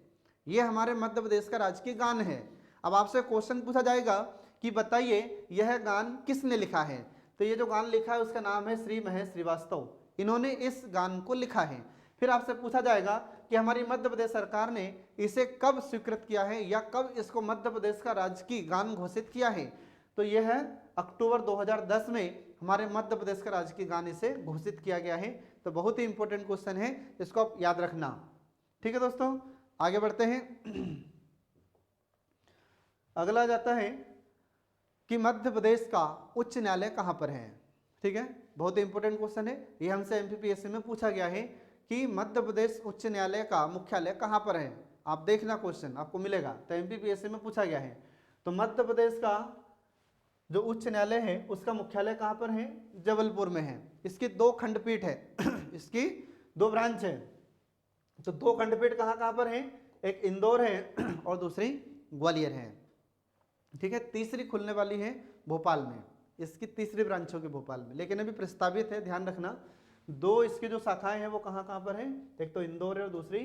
ये हमारे मध्य प्रदेश का राजकीय गान है। अब आपसे क्वेश्चन पूछा जाएगा कि बताइए यह गान किसने लिखा है? तो ये जो गान लिखा है उसका नाम है श्री महेश श्रीवास्तव, इन्होंने इस गान को लिखा है। फिर आपसे पूछा जाएगा कि हमारी मध्य प्रदेश सरकार ने इसे कब स्वीकृत किया है या कब इसको मध्य प्रदेश का राजकीय गान घोषित किया है? तो यह है अक्टूबर 2010 में हमारे मध्य प्रदेश का राजकीय गान इसे घोषित किया गया है। तो बहुत ही इंपॉर्टेंट क्वेश्चन है, इसको आप याद रखना। ठीक है दोस्तों, आगे बढ़ते हैं। अगला जाता है कि मध्य प्रदेश का उच्च न्यायालय कहाँ पर है? ठीक है, बहुत ही इंपॉर्टेंट क्वेश्चन है, ये हमसे एमपीपीएससी में पूछा गया है कि मध्य प्रदेश उच्च न्यायालय का मुख्यालय कहाँ पर है। आप देखना क्वेश्चन आपको मिलेगा, तो एमपीपीएससी में पूछा गया है। तो मध्य प्रदेश का जो उच्च न्यायालय है उसका मुख्यालय कहाँ पर है? जबलपुर में है। इसकी 2 खंडपीठ है, इसकी 2 ब्रांच है। तो 2 खंडपीठ कहाँ कहाँ पर है? एक इंदौर है और दूसरी ग्वालियर है। ठीक है, तीसरी खुलने वाली है भोपाल में, इसकी तीसरी ब्रांच होगी भोपाल में, लेकिन अभी प्रस्तावित है, ध्यान रखना। दो इसकी जो शाखाएं हैं वो कहाँ कहाँ पर है, एक तो इंदौर है और दूसरी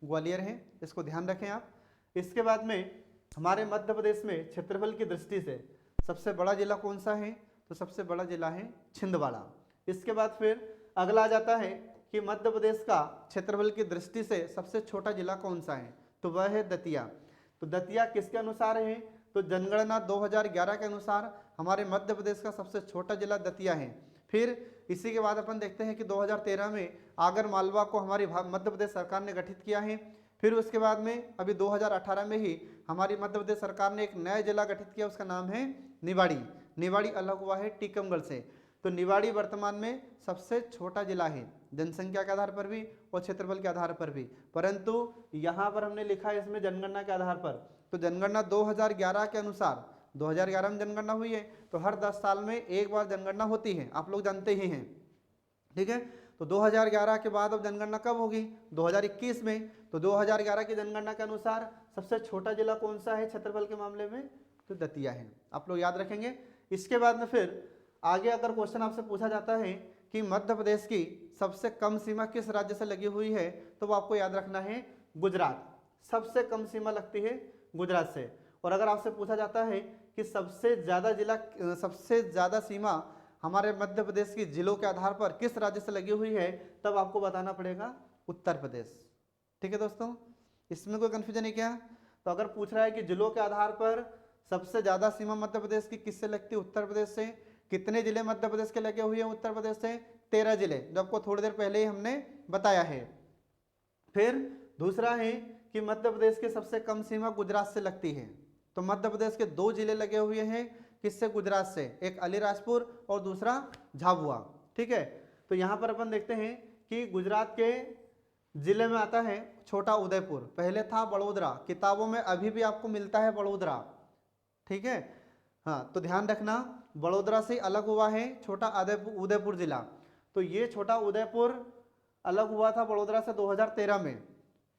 ग्वालियर है, इसको ध्यान रखें आप। इसके बाद में हमारे मध्य प्रदेश में क्षेत्रफल की दृष्टि से सबसे बड़ा जिला कौन सा है, तो सबसे बड़ा जिला है छिंदवाड़ा। इसके बाद फिर अगला आ जाता है कि मध्य प्रदेश का क्षेत्रफल की दृष्टि से सबसे छोटा जिला कौन सा है, तो वह है दतिया। तो दतिया किसके अनुसार है, तो जनगणना 2011 के अनुसार हमारे मध्य प्रदेश का सबसे छोटा जिला दतिया है। फिर इसी के बाद अपन देखते हैं कि 2013 में आगर मालवा को हमारी मध्य प्रदेश सरकार ने गठित किया है। फिर उसके बाद में अभी 2018 में ही हमारी मध्य प्रदेश सरकार ने एक नया जिला गठित किया, उसका नाम है निवाड़ी। निवाड़ी अलग हुआ है टीकमगढ़ से। तो निवाड़ी वर्तमान में सबसे छोटा जिला है, जनसंख्या के आधार पर भी और क्षेत्रफल के आधार पर भी, परंतु यहाँ पर हमने लिखा है इसमें जनगणना के आधार पर। तो जनगणना 2011 के अनुसार, 2011 में जनगणना हुई है, तो हर 10 साल में एक बार जनगणना होती है, आप लोग जानते ही हैं। ठीक है, तो 2011 के बाद अब जनगणना कब होगी, 2021 में। तो 2011 की जनगणना के अनुसार सबसे छोटा जिला कौन सा है क्षेत्रफल के मामले में, तो दतिया है, आप लोग याद रखेंगे। इसके बाद में फिर आगे अगर क्वेश्चन आपसे पूछा जाता है कि मध्य प्रदेश की सबसे कम सीमा किस राज्य से लगी हुई है, तो वो आपको याद रखना है गुजरात, सबसे कम सीमा लगती है गुजरात से। और अगर आपसे पूछा जाता है कि सबसे ज़्यादा सीमा हमारे मध्य प्रदेश की जिलों के आधार पर किस राज्य से लगी हुई है, तब आपको बताना पड़ेगा उत्तर प्रदेश। ठीक है दोस्तों, इसमें कोई कन्फ्यूजन है क्या। तो अगर पूछ रहा है कि जिलों के आधार पर सबसे ज़्यादा सीमा मध्य प्रदेश की किससे लगती है, उत्तर प्रदेश से। कितने जिले मध्य प्रदेश के लगे हुए हैं उत्तर प्रदेश से, 13 जिले, जो आपको थोड़ी देर पहले ही हमने बताया है। फिर दूसरा है कि मध्य प्रदेश की सबसे कम सीमा गुजरात से लगती है। तो मध्य प्रदेश के 2 जिले लगे हुए हैं किससे, गुजरात से, एक अलीराजपुर और दूसरा झाबुआ। ठीक है, तो यहाँ पर अपन देखते हैं कि गुजरात के जिले में आता है छोटा उदयपुर, पहले था बड़ोदरा, किताबों में अभी भी आपको मिलता है बड़ोदरा। ठीक है, हाँ, तो ध्यान रखना बड़ोदरा से अलग हुआ है छोटा उदयपुर जिला। तो ये छोटा उदयपुर अलग हुआ था बड़ोदरा से 2013 में,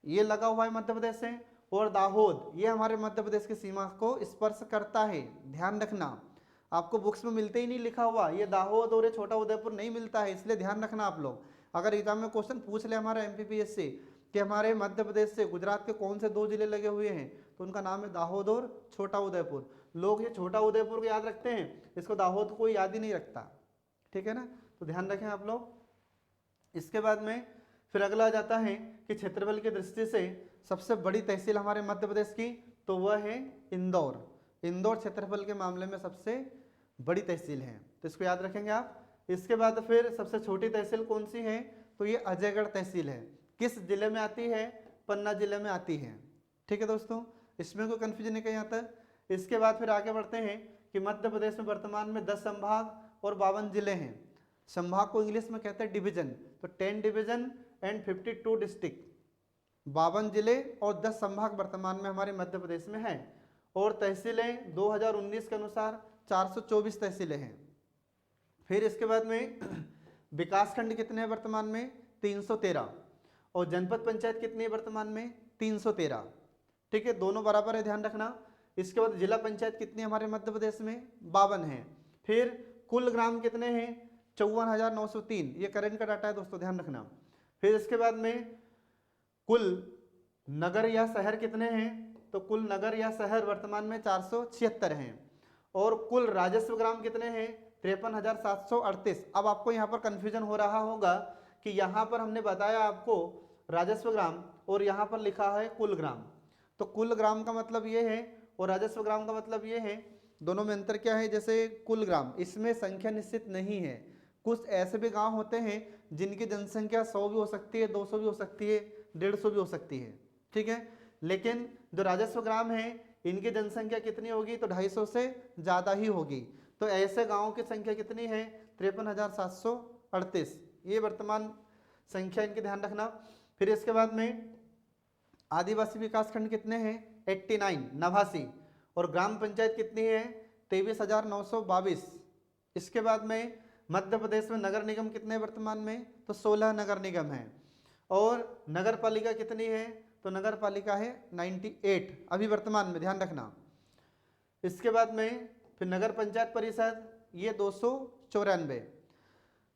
ये लगा हुआ है मध्य प्रदेश से। और दाहोद ये हमारे मध्य प्रदेश की सीमा को स्पर्श करता है, ध्यान रखना, आपको बुक्स में मिलते ही नहीं लिखा हुआ, ये दाहोद और ये छोटा उदयपुर नहीं मिलता है, इसलिए ध्यान रखना आप लोग। अगर एग्जाम में क्वेश्चन पूछ ले हमारा MPPS से कि हमारे मध्य प्रदेश से गुजरात के कौन से 2 जिले लगे हुए हैं, तो उनका नाम है दाहोद और छोटा उदयपुर। लोग ये छोटा उदयपुर को याद रखते हैं, इसको दाहोद को कोई याद ही नहीं रखता। ठीक है ना, तो ध्यान रखें आप लोग। इसके बाद में फिर अगला आ जाता है कि क्षेत्रफल की दृष्टि से सबसे बड़ी तहसील हमारे मध्य प्रदेश की, तो वह है इंदौर। इंदौर क्षेत्रफल के मामले में सबसे बड़ी तहसील है, तो इसको याद रखेंगे आप। इसके बाद फिर सबसे छोटी तहसील कौन सी है, तो ये अजयगढ़ तहसील है। किस जिले में आती है, पन्ना जिले में आती है। ठीक है दोस्तों, इसमें कोई कन्फ्यूजन नहीं कहीं आता। इसके बाद फिर आगे बढ़ते हैं कि मध्य प्रदेश में वर्तमान में 10 संभाग और 52 जिले हैं। संभाग को इंग्लिश में कहते हैं डिवीजन, तो 10 डिवीजन एंड 52 डिस्ट्रिक्ट, 52 जिले और 10 संभाग वर्तमान में हमारे मध्य प्रदेश में हैं। और तहसीलें 2019 के अनुसार 424 तहसीलें हैं। फिर इसके बाद में विकासखंड कितने हैं वर्तमान में, 313, और जनपद पंचायत कितनी है वर्तमान में, 313। ठीक है, दोनों बराबर है, ध्यान रखना। इसके बाद जिला पंचायत कितनी हमारे मध्य प्रदेश में, 52 है। फिर कुल ग्राम कितने हैं, 54,903, ये करंट का डाटा है दोस्तों, ध्यान रखना। फिर इसके बाद में कुल नगर या शहर कितने हैं, तो कुल नगर या शहर वर्तमान में 476 हैं। और कुल राजस्व ग्राम कितने हैं, 53,738। अब आपको यहाँ पर कन्फ्यूजन हो रहा होगा कि यहाँ पर हमने बताया आपको राजस्व ग्राम और यहाँ पर लिखा है कुल ग्राम। तो कुल ग्राम का मतलब ये है और राजस्व ग्राम का मतलब ये है, दोनों में अंतर क्या है। जैसे कुल ग्राम, इसमें संख्या निश्चित नहीं है। कुछ ऐसे भी गांव होते हैं जिनकी जनसंख्या 100 भी हो सकती है, 200 भी हो सकती है, 150 भी हो सकती है। ठीक है, लेकिन जो राजस्व ग्राम है इनकी जनसंख्या कितनी होगी, तो 250 से ज़्यादा ही होगी। तो ऐसे गाँवों की संख्या कितनी है, 53,738, ये वर्तमान संख्या इनकी, ध्यान रखना। फिर इसके बाद में आदिवासी विकास खंड कितने हैं, 89, 89, और ग्राम पंचायत कितनी है, 23,922। इसके बाद में मध्य प्रदेश में नगर निगम कितने वर्तमान में, तो 16 नगर निगम हैं। और नगर पालिका कितनी है, तो नगर पालिका है 98 अभी वर्तमान में, ध्यान रखना। इसके बाद में फिर नगर पंचायत परिषद ये 294।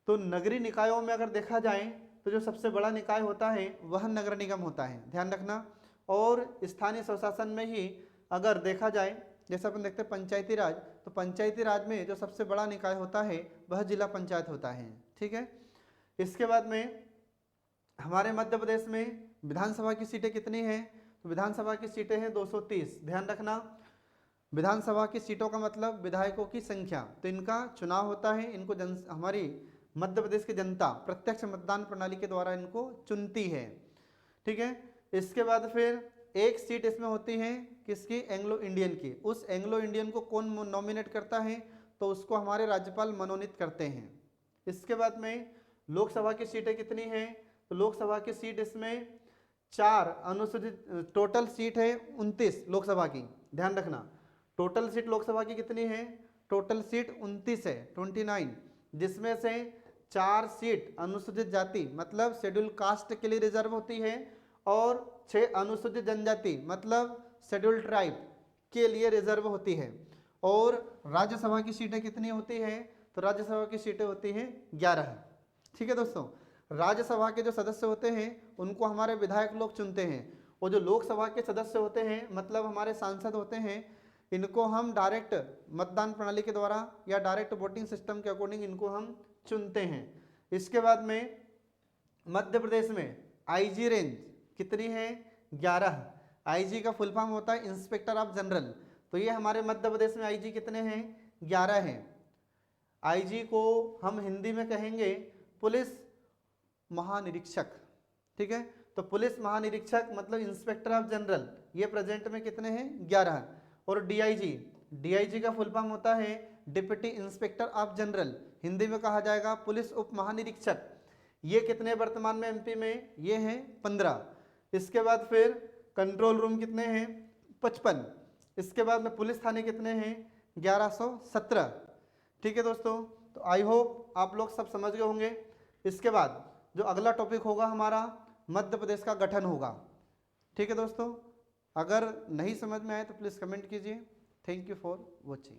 तो नगरीय निकायों में अगर देखा जाए तो जो सबसे बड़ा निकाय होता है वह नगर निगम होता है, ध्यान रखना। और स्थानीय स्वशासन में ही अगर देखा जाए, जैसे अपन देखते हैं पंचायती राज, तो पंचायती राज में जो सबसे बड़ा निकाय होता है वह जिला पंचायत होता है, ठीक है। इसके बाद में हमारे मध्य प्रदेश में विधानसभा की सीटें कितनी हैं, तो विधानसभा की सीटें हैं 230, ध्यान रखना। विधानसभा की सीटों का मतलब विधायकों की संख्या, तो इनका चुनाव होता है, इनको हमारी मध्य प्रदेश की जनता प्रत्यक्ष मतदान प्रणाली के द्वारा इनको चुनती है, ठीक है। इसके बाद फिर एक सीट इसमें होती है किसकी, एंग्लो इंडियन की। उस एंग्लो इंडियन को कौन नॉमिनेट करता है, तो उसको हमारे राज्यपाल मनोनीत करते हैं। इसके बाद में लोकसभा की सीटें कितनी हैं, तो लोकसभा की सीट इसमें 4 अनुसूचित, टोटल सीट है 29 लोकसभा की, ध्यान रखना। टोटल सीट लोकसभा की कितनी है, टोटल सीट 29 है, 29, जिसमें से 4 सीट अनुसूचित जाति मतलब शेड्यूल कास्ट के लिए रिजर्व होती है और 6 अनुसूचित जनजाति मतलब शेड्यूल ट्राइब के लिए रिजर्व होती है। और राज्यसभा की सीटें कितनी होती हैं, तो राज्यसभा की सीटें होती हैं 11, ठीक है दोस्तों। राज्यसभा के जो सदस्य होते हैं उनको हमारे विधायक लोग चुनते हैं, और जो लोकसभा के सदस्य होते हैं मतलब हमारे सांसद होते हैं, इनको हम डायरेक्ट मतदान प्रणाली के द्वारा या डायरेक्ट वोटिंग सिस्टम के अकॉर्डिंग इनको हम चुनते हैं। इसके बाद में मध्य प्रदेश में आईजी रेंज कितनी है, 11। आईजी का फुल फॉर्म होता है इंस्पेक्टर ऑफ जनरल, तो ये हमारे मध्य प्रदेश में आईजी कितने हैं, 11 हैं। आईजी को हम हिंदी में कहेंगे पुलिस महानिरीक्षक, ठीक है। तो पुलिस महानिरीक्षक मतलब इंस्पेक्टर ऑफ जनरल, ये प्रेजेंट में कितने हैं, 11। और डीआईजी, डीआईजी का फुल फॉर्म होता है deputy inspector of general, Hindi में कहा जाएगा पुलिस उप महानिरीक्षक। ये कितने वर्तमान में एमपी में, ये हैं 15। इसके बाद फिर कंट्रोल रूम कितने हैं, 55। इसके बाद में पुलिस थाने कितने हैं, 1117, ठीक है दोस्तों। तो आई होप आप लोग सब समझ गए होंगे। इसके बाद जो अगला टॉपिक होगा हमारा मध्य प्रदेश का गठन होगा, ठीक है दोस्तों। अगर नहीं समझ में आए तो प्लीज़ कमेंट कीजिए। Thank you for watching.